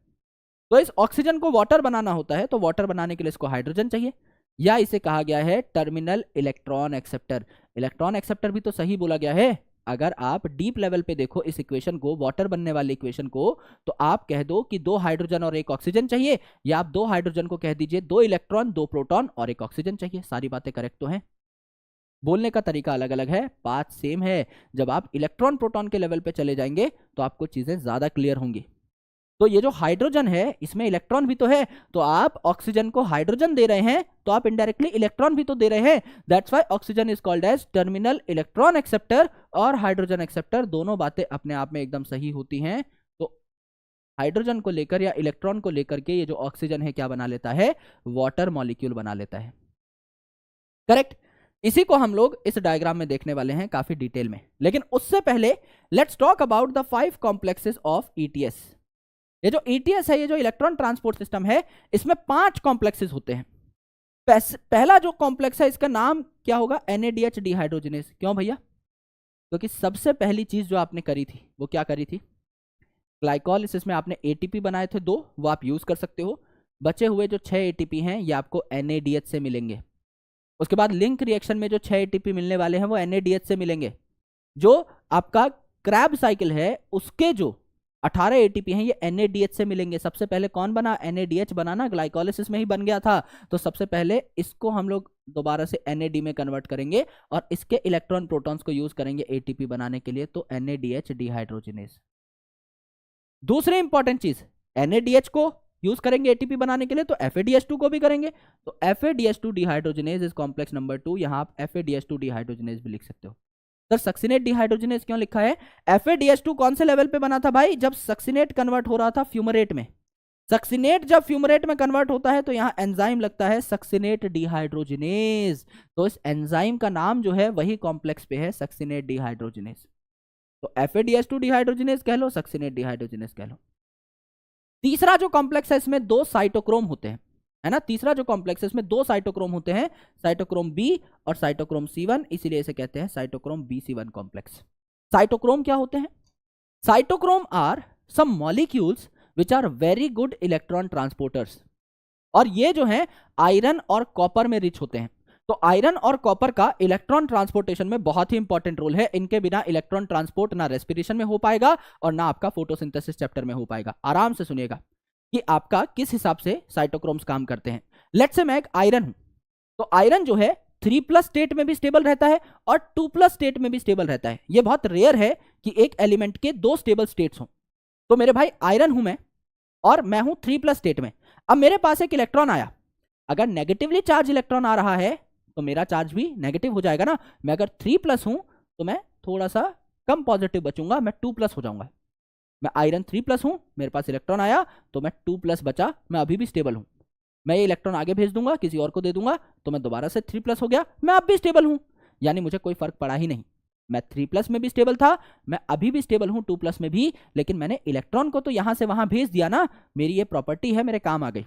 तो इस ऑक्सीजन को वाटर बनाना होता है, तो वाटर बनाने के लिए इसको हाइड्रोजन चाहिए, या इसे कहा गया है terminal electron acceptor. Electron acceptor भी तो सही बोला गया है। अगर आप डीप लेवल पे देखो इस इक्वेशन को, वाटर बनने वाली इक्वेशन को, तो आप कह दो कि 2 हाइड्रोजन और 1 ऑक्सीजन चाहिए, या आप 2 हाइड्रोजन को कह दीजिए 2 इलेक्ट्रॉन, 2 प्रोटॉन और 1 ऑक्सीजन चाहिए। सारी बातें करेक्ट तो हैं, बोलने का तरीका अलग अलग है, बात सेम है। जब आप इलेक्ट्रॉन प्रोटॉन के लेवल पे चले जाएंगे तो आपको चीजें ज्यादा क्लियर होंगी। तो ये जो हाइड्रोजन है इसमें इलेक्ट्रॉन भी तो है, तो आप ऑक्सीजन को हाइड्रोजन दे रहे हैं, तो आप इनडायरेक्टली इलेक्ट्रॉन भी तो दे रहे हैं। That's why oxygen is called as terminal electron acceptor और हाइड्रोजन एक्सेप्टर। दोनों बातें अपने आप में एकदम सही होती हैं। तो हाइड्रोजन को लेकर या इलेक्ट्रॉन को लेकर के ये जो ऑक्सीजन है क्या बना लेता है? वाटर मॉलिक्यूल बना लेता है, करेक्ट। इसी को हम लोग इस डायग्राम में देखने वाले हैं काफी डिटेल में, लेकिन उससे पहले let's talk about the 5 complexes of ETS। ये जो ETS है, ये जो इलेक्ट्रॉन ट्रांसपोर्ट सिस्टम है, इसमें 5 कॉम्प्लेक्सेस होते हैं। पहला जो कॉम्प्लेक्स है इसका नाम क्या होगा? NADH dehydrogenase. क्यों भैया? क्योंकि सबसे पहली चीज जो आपने करी थी वो क्या करी थी? ग्लाइकोलिसिस में आपने ATP बनाए थे 2, वो आप यूज कर सकते हो। बचे हुए जो 6 ATP हैं ये आपको NADH से मिलेंगे। उसके बाद लिंक रिएक्शन में जो 6 ATP मिलने वाले हैं वो NADH से मिलेंगे। जो आपका क्रैब साइकिल है उसके जो 18 ATP हैं ये NADH से मिलेंगे। सबसे पहले कौन बना? NADH बनाना ग्लाइकोलिसिस में ही बन गया था, तो सबसे पहले इसको हम लोग दोबारा से NAD में कन्वर्ट करेंगे और इसके इलेक्ट्रॉन प्रोटॉन्स को यूज करेंगे ATP बनाने के लिए, तो NADH डिहाइड्रोजिनेज। दूसरी इंपॉर्टेंट चीज, NADH को यूज करेंगे ATP बनाने के लिए, तो FADH2 को भी करेंगे, तो FADH2 dehydrogenase is complex number 2। यहां आप FADH2 डिहाइड्रोजिनेज भी लिख सकते हो। सर सक्सिनेट डिहाइड्रोजिनेज क्यों लिखा है? FADH2 कौन से लेवल पे बना था भाई? जब सक्सिनेट कन्वर्ट हो रहा था फ्यूमरेट में। सक्सिनेट जब फ्यूमरेट में कन्वर्ट होता है तो यहां एंजाइम लगता है सक्सिनेट डिहाइड्रोजिनेज, तो इस एंजाइम का नाम जो है वही कॉम्प्लेक्स पे है, सक्सिनेट डिहाइड्रोजिनेज। तो FADH2 डिहाइड्रोजिनेज कह लो, सक्सिनेट डिहाइड्रोजिनेज कह लो। तीसरा जो कॉम्प्लेक्स है इसमें 2 साइटोक्रोम होते हैं, है ना। तीसरा जो कॉम्प्लेक्स है इसमें 2 साइटोक्रोम होते हैं, साइटोक्रोम B और साइटोक्रोम C1, इसीलिए इसे कहते हैं साइटोक्रोम BC1 कॉम्प्लेक्स। साइटोक्रोम क्या होते हैं? Cytochrome are some molecules which are very good electron transporters, और ये जो है आयरन और कॉपर में रिच होते हैं। तो आयरन और कॉपर का इलेक्ट्रॉन ट्रांसपोर्टेशन में बहुत ही इंपॉर्टेंट रोल है। इनके बिना इलेक्ट्रॉन ट्रांसपोर्ट ना रेस्पिरेशन में हो पाएगा और ना आपका फोटोसिंथेसिस चैप्टर में हो पाएगा। आराम से सुनिएगा कि आपका किस हिसाब से साइटोक्रोम्स काम करते हैं। लेट्स से मैं एक आयरन हूं, तो आयरन जो है 3+ स्टेट में भी स्टेबल रहता है और 2+ स्टेट में भी स्टेबल रहता है। ये बहुत रेयर है कि एक एलिमेंट के 2 स्टेबल स्टेट्स हों। तो मेरे भाई आयरन हूं मैं और मैं हूं 3+ स्टेट में। अब मेरे पास एक इलेक्ट्रॉन आया, अगर नेगेटिवली चार्ज इलेक्ट्रॉन आ रहा है तो मेरा चार्ज भी नेगेटिव हो जाएगा ना। मैं अगर 3+ हूं तो मैं थोड़ा सा कम पॉजिटिव बचूंगा, मैं 2+ हो जाऊंगा। मैं आयरन 3+ हूं, मेरे पास इलेक्ट्रॉन आया तो मैं 2+ बचा, मैं अभी भी स्टेबल हूं। मैं ये इलेक्ट्रॉन आगे भेज दूंगा, किसी और को दे दूंगा, तो मैं दोबारा से 3+ हो गया, मैं अब भी स्टेबल हूं। यानी मुझे कोई फर्क पड़ा ही नहीं। मैं 3+ में भी स्टेबल था, मैं अभी भी स्टेबल हूं 2+ में भी, लेकिन मैंने इलेक्ट्रॉन को तो यहां से वहां भेज दिया ना। मेरी ये प्रॉपर्टी है, मेरे काम आ गई।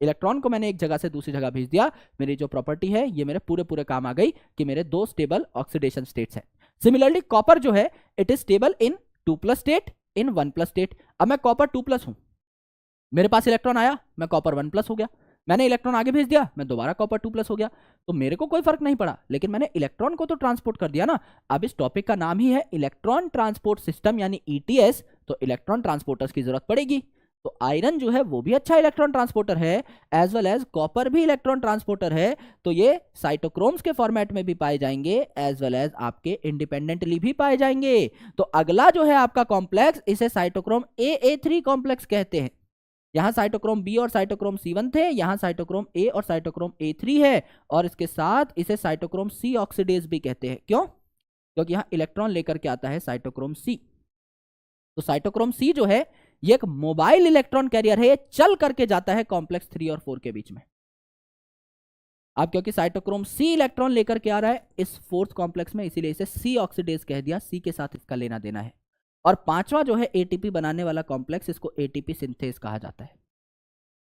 इलेक्ट्रॉन को मैंने एक जगह से दूसरी जगह भेज दिया, मेरी जो प्रॉपर्टी है ये मेरे पूरे पूरे काम आ गई कि मेरे 2 स्टेबल ऑक्सीडेशन स्टेट्स हैं। सिमिलरली कॉपर जो है it is stable in 2+ state, in 1+ state. अब मैं कॉपर 2+ हूं, मेरे पास इलेक्ट्रॉन आया, मैं कॉपर 1+ हो गया। मैंने इलेक्ट्रॉन आगे भेज दिया, मैं दोबारा कॉपर 2+ हो गया। तो मेरे को कोई फर्क नहीं पड़ा, लेकिन मैंने इलेक्ट्रॉन को तो ट्रांसपोर्ट कर दिया ना। अब इस टॉपिक का नाम ही है इलेक्ट्रॉन ट्रांसपोर्ट सिस्टम यानी ईटीएस, तो इलेक्ट्रॉन ट्रांसपोर्टर्स की जरूरत पड़ेगी। तो आयरन जो है वो भी अच्छा इलेक्ट्रॉन ट्रांसपोर्टर है, एज वेल एज कॉपर भी इलेक्ट्रॉन ट्रांसपोर्टर है। तो ये साइटोक्रोम्स के फॉर्मेट में भी पाए जाएंगे, एज वेल एज आपके इंडिपेंडेंटली भी पाए जाएंगे। तो अगला जो है आपका कॉम्प्लेक्स, इसे साइटोक्रोम AA3 कॉम्प्लेक्स कहते हैं। यहां साइटोक्रोम बी और साइटोक्रोम C1 थे, यहां साइटोक्रोम ए और साइटोक्रोम A3 है, और इसके साथ इसे साइटोक्रोम C ऑक्सीडेज भी कहते हैं। क्यों? क्योंकि यहां इलेक्ट्रॉन लेकर के आता है साइटोक्रोम C। तो साइटोक्रोम C जो है ये एक मोबाइल इलेक्ट्रॉन कैरियर है, ये चल करके जाता है कॉम्प्लेक्स 3 और 4 के बीच में। अब क्योंकि साइटोक्रोम C इलेक्ट्रॉन लेकर के आ रहा है इस 4th कॉम्प्लेक्स में, इसीलिए इसे C ऑक्सीडेज कह दिया, C के साथ इसका लेना देना है। और 5वां जो है ATP बनाने वाला कॉम्प्लेक्स, इसको ATP सिंथेस कहा जाता है।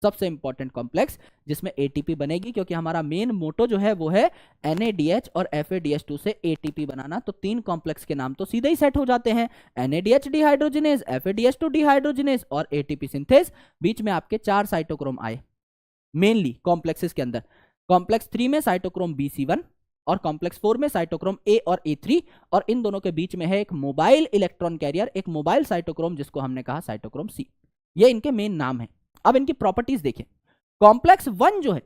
सबसे इंपॉर्टेंट कॉम्प्लेक्स जिसमें ATP बनेगी, क्योंकि हमारा मेन मोटो जो है वो है NADH और FADH2 से ATP बनाना। तो 3 कॉम्प्लेक्स के नाम तो सीधे ही सेट हो जाते हैं, NADH डिहाइड्रोजिनेज, FADH2 डिहाइड्रोजिनेज और ATP सिंथेस। बीच में आपके 4 साइटोक्रोम आए मेनली कॉम्प्लेक्सेस के अंदर। कॉम्प्लेक्स 3 में साइटोक्रोम BC1 और कॉम्प्लेक्स 4 में साइटोक्रोम A और A3, और इन दोनों के बीच में है एक मोबाइल इलेक्ट्रॉन कैरियर, एक मोबाइल साइटोक्रोम जिसको हमने कहा साइटोक्रोम C। ये इनके मेन नाम है। अब इनकी प्रॉपर्टीज देखें। कॉम्प्लेक्स 1 जो है,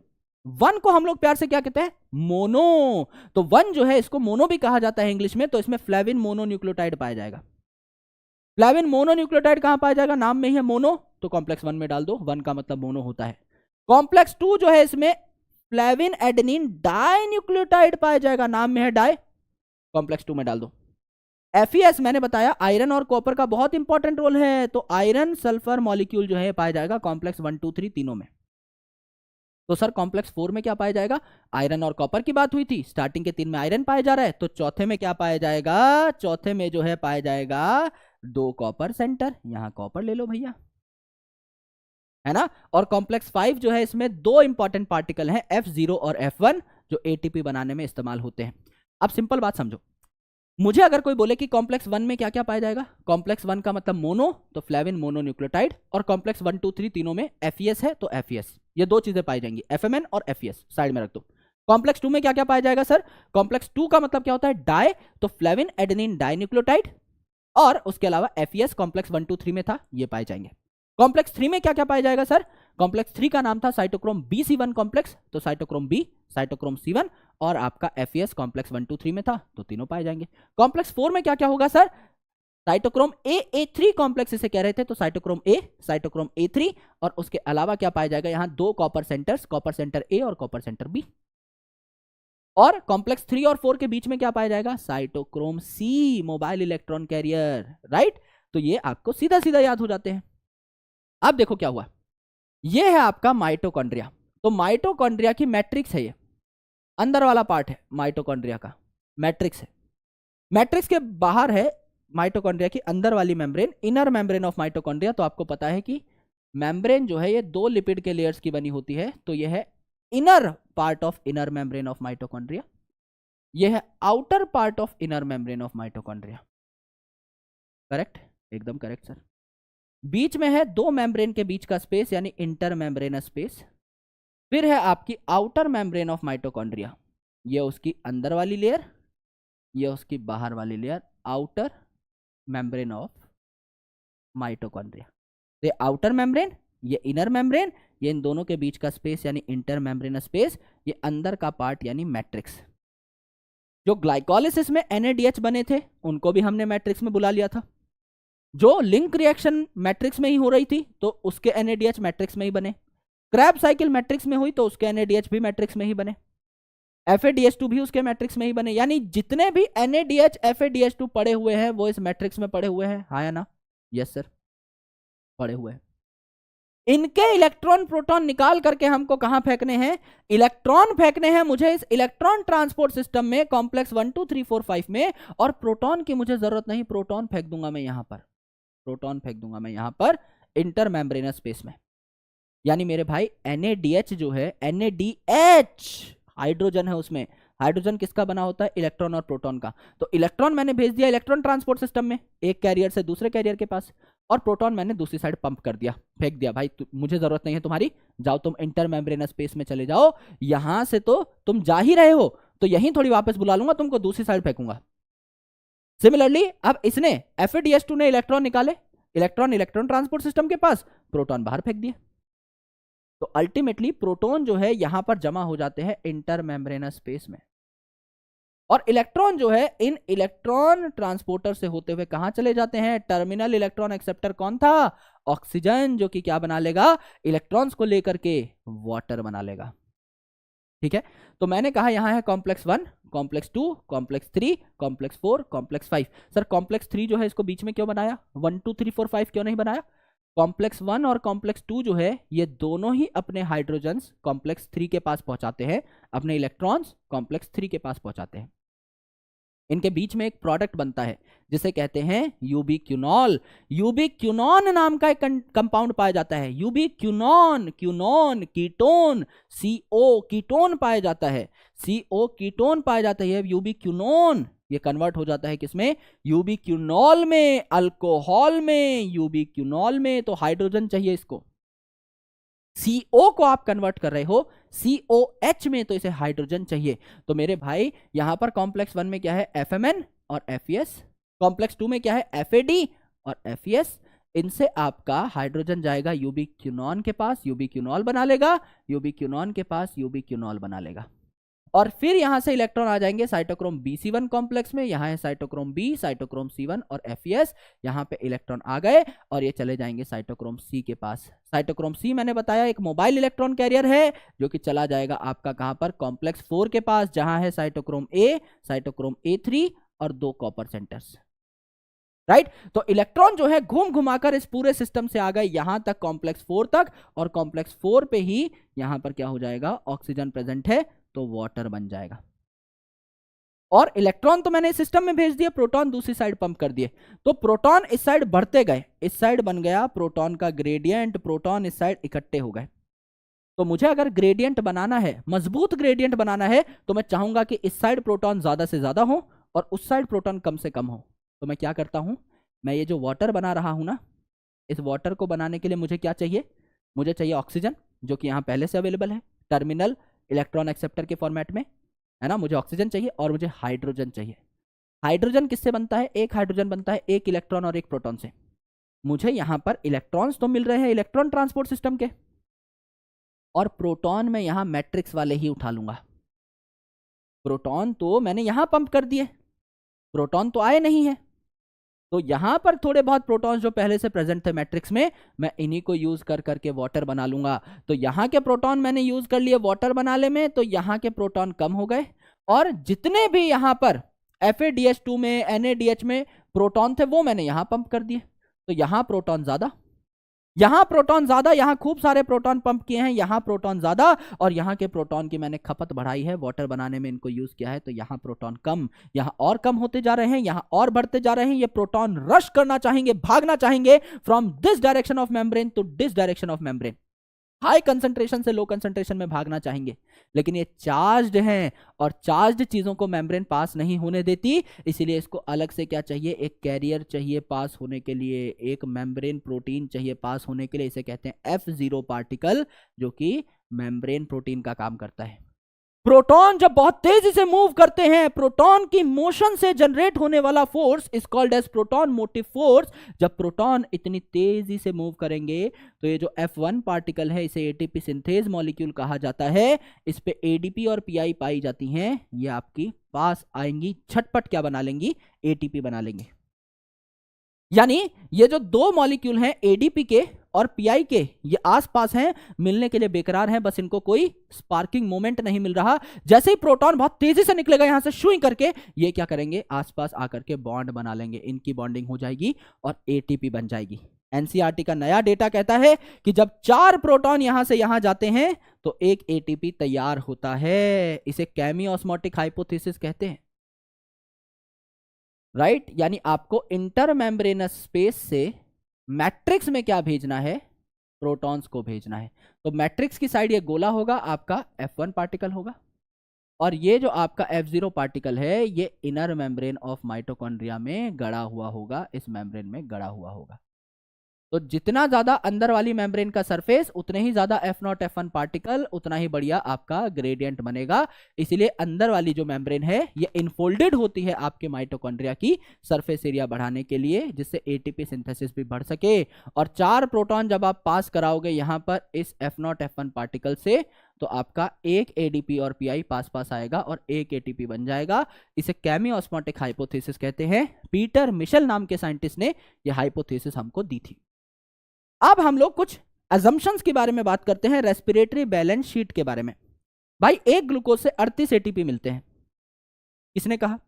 1 को हम लोग प्यार से क्या कहते हैं? मोनो। तो 1 जो है इसको मोनो भी कहा जाता है इंग्लिश में, तो इसमें फ्लेविन मोनोन्यूक्लियोटाइड पाया जाएगा। फ्लेविन मोनोन्यूक्लियोटाइड कहां पाया जाएगा? नाम में ही है मोनो, तो कॉम्प्लेक्स 1 में डाल दो, 1 का मतलब मोनो होता है। कॉम्प्लेक्स 2 जो है इसमें फ्लेविन एडेनिन डाइन्यूक्लियोटाइड पाया जाएगा, नाम में है डाई, कॉम्प्लेक्स 2 में डाल दो। FeS मैंने बताया आयरन और कॉपर का बहुत इंपॉर्टेंट रोल है, तो आयरन सल्फर मॉलिक्यूल जो है पाया जाएगा कॉम्प्लेक्स 1 2 3 तीनों में। तो सर कॉम्प्लेक्स 4 में क्या पाया जाएगा? आयरन और कॉपर की बात हुई थी, स्टार्टिंग के 3 में आयरन पाया जा रहा है, तो चौथे में क्या पाया जाएगा? चौथे में जो है पाया जाएगा 2 कॉपर सेंटर, यहां कॉपर ले लो भैया, है ना। और कॉम्प्लेक्स 5 जो है इसमें 2 इंपॉर्टेंट पार्टिकल हैं, F0 और F1, जो ATP बनाने में इस्तेमाल होते हैं। अब सिंपल बात समझो, मुझे अगर कोई बोले कि कॉम्प्लेक्स 1 में क्या क्या पाया जाएगा? कॉम्प्लेक्स 1 का मतलब मोनो, तो फ्लेविन मोनोन्यूक्लियोटाइड, और कॉम्प्लेक्स 1 2 3 तीनों में FeS है, तो FeS, ये 2 चीजें पाई जाएंगी, FMN और FeS साइड में रख दो। कॉम्प्लेक्स 2 में क्या क्या पाया जाएगा सर? कॉम्प्लेक्स 2 का मतलब क्या होता है? डाई, तो फ्लेविन एडेनिन डाइन्यूक्लियोटाइड, और उसके अलावा FeS कॉम्प्लेक्स 1 2 3 में था, ये पाए जाएंगे। कॉम्प्लेक्स 3 में क्या क्या पाया जाएगा सर? कॉम्प्लेक्स 3 का नाम था साइटोक्रोम BC1 कॉम्प्लेक्स, तो साइटोक्रोम B, साइटोक्रोम C1 और आपका FeS कॉम्प्लेक्स 1 2 3 में था, तो तीनों पाए जाएंगे। कॉम्प्लेक्स 4 में क्या क्या होगा सर? साइटोक्रोम A3 कॉम्प्लेक्स इसे कह रहे थे, तो साइटोक्रोम A, साइटोक्रोम A3, और उसके अलावा क्या पाया जाएगा? यहां 2 copper centres, copper centre A और कॉपर सेंटर B। और कॉम्प्लेक्स 3 और 4 के बीच में क्या पाया जाएगा? Cytochrome C, mobile electron carrier, right. तो ये आपको सीधा सीधा याद हो जाते हैं। अब देखो क्या हुआ, ये है आपका माइटोकॉन्ड्रिया। तो माइटोकॉन्ड्रिया की मैट्रिक्स है, ये अंदर वाला पार्ट है माइटोकॉन्ड्रिया का, मैट्रिक्स है। मैट्रिक्स के बाहर है माइटोकॉन्ड्रिया की अंदर वाली membrane, inner membrane of mitochondria. तो आपको पता है कि मेम्ब्रेन जो है ये 2 लिपिड के लेयर्स की बनी होती है, तो ये है inner part of inner membrane of mitochondria, ये है outer part of inner membrane of mitochondria. Correct, एकदम करेक्ट सर। बीच में है 2 मेम्ब्रेन के बीच का स्पेस यानी इंटर मेम्ब्रेनस स्पेस। फिर है आपकी आउटर मेम्ब्रेन ऑफ माइटोकॉन्ड्रिया, ये उसकी अंदर वाली लेयर, ये उसकी बाहर वाली layer, outer membrane of mitochondria. ये आउटर मेम्ब्रेन, ये इनर मेम्ब्रेन, ये इन दोनों के बीच का स्पेस यानी इंटर मेम्ब्रेनस स्पेस, ये अंदर का पार्ट यानी मैट्रिक्स। जो ग्लाइकोलिसिस में NADH बने थे उनको भी हमने मैट्रिक्स में बुला लिया था। जो लिंक रिएक्शन मैट्रिक्स में ही हो रही थी तो उसके NADH मैट्रिक्स में ही बने। क्रैब साइकिल मैट्रिक्स में हुई तो उसके NADH भी मैट्रिक्स में ही बने। FADH2 भी उसके मैट्रिक्स में ही बने। यानी जितने भी NADH FADH2 पड़े हुए हैं वो इस मैट्रिक्स में पड़े हुए हैं, हाँ या ना? यस सर, पड़े हुए हैं। इनके इलेक्ट्रॉन प्रोटॉन निकाल करके हमको कहां फेंकने हैं? इलेक्ट्रॉन फेंकने हैं मुझे इस इलेक्ट्रॉन ट्रांसपोर्ट सिस्टम में, कॉम्प्लेक्स 1 2 3 4 5 में। और प्रोटॉन की मुझे जरूरत नहीं, प्रोटॉन फेंक दूंगा मैं यहां पर, प्रोटॉन फेंक दूंगा मैं यहां पर इंटर मेम्ब्रेनस स्पेस में। यानी मेरे भाई NADH जो है, NADH हाइड्रोजन है उसमें। हाइड्रोजन किसका बना होता है? इलेक्ट्रॉन और प्रोटॉन का। तो इलेक्ट्रॉन मैंने भेज दिया इलेक्ट्रॉन ट्रांसपोर्ट सिस्टम में, एक कैरियर से दूसरे कैरियर के पास, और प्रोटॉन मैंने दूसरी साइड पंप कर दिया, फेंक दिया। भाई मुझे जरूरत नहीं है तुम्हारी, जाओ तुम इंटर मेम्ब्रेनस स्पेस में चले जाओ। यहां से तो तुम जा ही रहे हो, तो यहीं थोड़ी वापस बुला लूंगा तुमको, दूसरी साइड फेंकूंगा। सिमिलरली अब इसने FADH2 ने इलेक्ट्रॉन निकाले, इलेक्ट्रॉन इलेक्ट्रॉन ट्रांसपोर्ट सिस्टम के पास, प्रोटॉन बाहर फेंक दिए। तो अल्टीमेटली प्रोटॉन जो है यहां पर जमा हो जाते हैं इंटर मेम्ब्रेनस स्पेस में, और इलेक्ट्रॉन जो है इन इलेक्ट्रॉन ट्रांसपोर्टर से होते हुए कहां चले जाते हैं? टर्मिनल इलेक्ट्रॉन एक्सेप्टर कौन था? ऑक्सीजन, जो कि क्या बना लेगा? इलेक्ट्रॉन्स को लेकर के वाटर बना लेगा। ठीक है, तो मैंने कहा यहां है complex 1, complex 2, complex 3, complex 4, complex 5। Sir complex 3 जो है इसको बीच में क्यों बनाया? 1 2 3 4 5 क्यों नहीं बनाया? कॉम्प्लेक्स 1 और कॉम्प्लेक्स 2 जो है ये दोनों ही अपने हाइड्रोजन्स कॉम्प्लेक्स 3 के पास पहुंचाते हैं, अपने इलेक्ट्रॉन्स कॉम्प्लेक्स 3 के पास पहुंचाते हैं। इनके बीच में एक प्रोडक्ट बनता है जिसे कहते हैं यूबिक्विनॉल। यूबिक्विनॉन नाम का एक कंपाउंड पाया जाता है। Ubiquinone, quinone ketone, CO ketone पाया जाता है, CO कीटोन पाया जाता है। यूबिक्विनॉन ये कन्वर्ट हो जाता है किसमें? यूबिक्विनॉल में, अल्कोहल में, यूबिक्विनॉल में। तो हाइड्रोजन चाहिए इसको, CO को आप कन्वर्ट कर रहे हो COH में, तो इसे हाइड्रोजन चाहिए। तो मेरे भाई यहां पर कॉम्प्लेक्स 1 में क्या है? FMN और FES। कॉम्प्लेक्स 2 में क्या है? FAD और FES। इनसे आपका हाइड्रोजन जाएगा यूबिक्विनॉन के पास, यूबिक्विनॉल बना लेगा, यूबिक्विनॉन के पास यूबिक्विनॉल बना लेगा। और फिर यहां से इलेक्ट्रॉन आ जाएंगे साइटोक्रोम BC1 कॉम्प्लेक्स में। यहां है साइटोक्रोम B, साइटोक्रोम C1 और FES। यहां पे इलेक्ट्रॉन आ गए और ये चले जाएंगे साइटोक्रोम C के पास। साइटोक्रोम C मैंने बताया एक मोबाइल इलेक्ट्रॉन कैरियर है, जो कि चला जाएगा आपका कहां पर? कॉम्प्लेक्स 4 के पास, जहां है साइटोक्रोम A, साइटोक्रोम A3 और 2 कॉपर सेंटर्स। राइट, तो इलेक्ट्रॉन जो है घूम घुमाकर इस पूरे सिस्टम से आ गए यहां तक, कॉम्प्लेक्स 4 तक, और कॉम्प्लेक्स 4 पे ही यहां पर क्या हो जाएगा? ऑक्सीजन प्रेजेंट है तो वाटर बन जाएगा। और इलेक्ट्रॉन तो मैंने इस सिस्टम में भेज दिया, प्रोटॉन दूसरी साइड पंप कर दिए। तो प्रोटॉन इस साइड बढ़ते गए, इस साइड बन गया प्रोटॉन का ग्रेडियंट, प्रोटॉन इस साइड इकट्ठे हो गए। तो मुझे अगर ग्रेडियंट बनाना है, मजबूत ग्रेडियंट बनाना है, तो मैं चाहूंगा कि इस साइड प्रोटॉन ज्यादा से ज्यादा हो और उस साइड प्रोटॉन कम से कम हो। तो मैं क्या करता हूं? मैं ये जो वाटर बना रहा हूं ना, इस वाटर को बनाने के लिए मुझे क्या चाहिए? मुझे चाहिए ऑक्सीजन, जो कि यहां पहले से अवेलेबल है टर्मिनल इलेक्ट्रॉन एक्सेप्टर के फॉर्मेट में, है ना। मुझे ऑक्सीजन चाहिए और मुझे हाइड्रोजन चाहिए। हाइड्रोजन किससे बनता है? एक हाइड्रोजन बनता है एक इलेक्ट्रॉन और एक प्रोटॉन से। मुझे यहां पर इलेक्ट्रॉन्स तो मिल रहे हैं इलेक्ट्रॉन ट्रांसपोर्ट सिस्टम के, और प्रोटॉन में यहां मैट्रिक्स वाले ही उठा लूंगा। प्रोटॉन तो मैंने यहां पंप कर दिए, प्रोटॉन तो आए नहीं है, तो यहां पर थोड़े बहुत प्रोटॉन्स जो पहले से प्रेजेंट थे मैट्रिक्स में, मैं इन्हीं को यूज कर करके वाटर बना लूंगा। तो यहां के प्रोटॉन मैंने यूज कर लिए वाटर बनाने में, तो यहां के प्रोटॉन कम हो गए, और जितने भी यहां पर FADH2 में, NADH में प्रोटॉन थे वो मैंने यहां पंप कर दिए। तो यहां प्रोटॉन ज्यादा, यहां प्रोटॉन ज्यादा, यहां खूब सारे प्रोटॉन पंप किए हैं, यहां प्रोटॉन ज्यादा, और यहां के प्रोटॉन की मैंने खपत बढ़ाई है, वाटर बनाने में इनको यूज किया है। तो यहां प्रोटॉन कम, यहां और कम होते जा रहे हैं, यहां और बढ़ते जा रहे हैं। ये प्रोटॉन रश करना चाहेंगे, भागना चाहेंगे from this direction of membrane to this direction of membrane, high concentration से लो कंसंट्रेशन में भागना चाहेंगे। लेकिन ये चार्ज्ड हैं, और चार्ज्ड चीजों को मेम्ब्रेन पास नहीं होने देती, इसीलिए इसको अलग से क्या चाहिए? एक कैरियर चाहिए पास होने के लिए, एक मेम्ब्रेन प्रोटीन चाहिए पास होने के लिए। इसे कहते हैं F0 पार्टिकल, जो कि मेम्ब्रेन प्रोटीन का काम करता है। प्रोटॉन जब बहुत तेजी से मूव करते हैं, प्रोटॉन की मोशन से जनरेट होने वाला force is called as proton motive force. जब प्रोटॉन इतनी तेजी से मूव करेंगे तो ये जो F1 पार्टिकल है इसे एटीपी सिंथेज मॉलिक्यूल कहा जाता है। इस पे एडीपी और पीआई पाई जाती हैं, ये आपकी पास आएंगी, झटपट क्या बना लेंगी, एटीपी बना लेंगे। यानी ये जो दो मॉलिक्यूल हैं एडीपी के और पीआई के, ये आसपास हैं, मिलने के लिए बेकरार हैं, बस इनको कोई स्पार्किंग मोमेंट नहीं मिल रहा। जैसे ही प्रोटॉन बहुत तेजी से निकलेगा यहां से शुई करके, ये क्या करेंगे, आसपास आकर के बॉन्ड बना लेंगे, इनकी बॉन्डिंग हो जाएगी और एटीपी बन जाएगी। एनसीईआरटी का नया डेटा कहता है कि जब 4 प्रोटॉन यहां से यहां जाते हैं तो एक एटीपी तैयार होता है। इसे केमियोस्मोटिक हाइपोथेसिस कहते हैं, राइट। यानी आपको इंटरमेम्ब्रेनस स्पेस से मैट्रिक्स में क्या भेजना है, प्रोटॉन्स को भेजना है। तो मैट्रिक्स की साइड ये गोला होगा, आपका F1 पार्टिकल होगा, और ये जो आपका F0 पार्टिकल है ये इनर मेम्ब्रेन ऑफ माइटोकॉन्ड्रिया में गड़ा हुआ होगा, इस मेम्ब्रेन में गड़ा हुआ होगा। तो जितना ज्यादा अंदर वाली मेम्ब्रेन का सरफेस उतने ही ज्यादा F0 F1 पार्टिकल, उतना ही बढ़िया आपका ग्रेडियंट बनेगा। इसीलिए अंदर वाली जो मेम्ब्रेन है ये इनफोल्डेड होती है आपके माइटोकॉन्ड्रिया की सरफेस एरिया बढ़ाने के लिए, जिससे एटीपी सिंथेसिस भी बढ़ सके। और 4 प्रोटॉन जब आप पास कराओगे यहां पर इस F0 F1 पार्टिकल से, तो आपका एक एडीपी और पीआई पास पास आएगा और एक एटीपी बन जाएगा। इसे केमियोस्मोटिक हाइपोथेसिस कहते हैं। पीटर मिशेल नाम के साइंटिस्ट ने यह हाइपोथेसिस हमको दी थी। अब हम लोग कुछ अजम्पशंस के बारे में बात करते हैं, रेस्पिरेटरी बैलेंस शीट के बारे में। भाई एक ग्लूकोज से 38 एटीपी मिलते हैं, किसने कहा?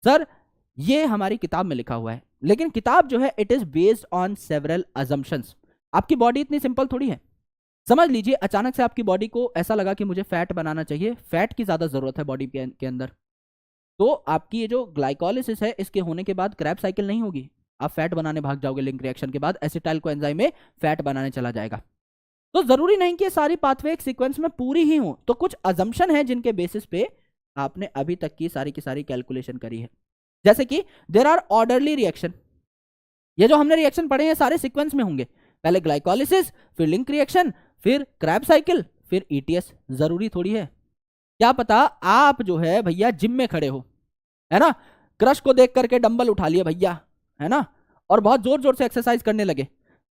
सर ये हमारी किताब में लिखा हुआ है, लेकिन किताब जो है it is based on several assumptions. आपकी बॉडी इतनी सिंपल थोड़ी है। समझ लीजिए अचानक से आपकी बॉडी को ऐसा लगा कि मुझे फैट बनाना चाहिए, फैट की ज्यादा जरूरत है बॉडी के अंदर, तो आपकी ये जो ग्लाइकोलिसिस है इसके होने के बाद क्रैब साइकिल नहीं होगी, आप फैट बनाने भाग जाओगे, लिंक रिएक्शन के बाद एसिटाइल कोएंजाइम में फैट बनाने चला जाएगा। तो जरूरी नहीं कि सारी पाथवे एक सीक्वेंस में पूरी ही हो, तो कुछ अजम्पशन है जिनके बेसिस पे आपने अभी तक की सारी कैलकुलेशन करी है। जैसे कि देयर आर ऑर्डरली रिएक्शन, ये जो हमने रिएक्शन पढ़े हैं सारे सीक्वेंस में होंगे, पहले ग्लाइकोलिसिस, फिर लिंक रिएक्शन, फिर क्रैब साइकिल, फिर ईटीएस। जरूरी थोड़ी है, क्या पता आप जो है भैया जिम में खड़े हो, है ना, क्रश को देख करके डंबल उठा लिए भैया, है ना, और बहुत जोर जोर से एक्सरसाइज करने लगे,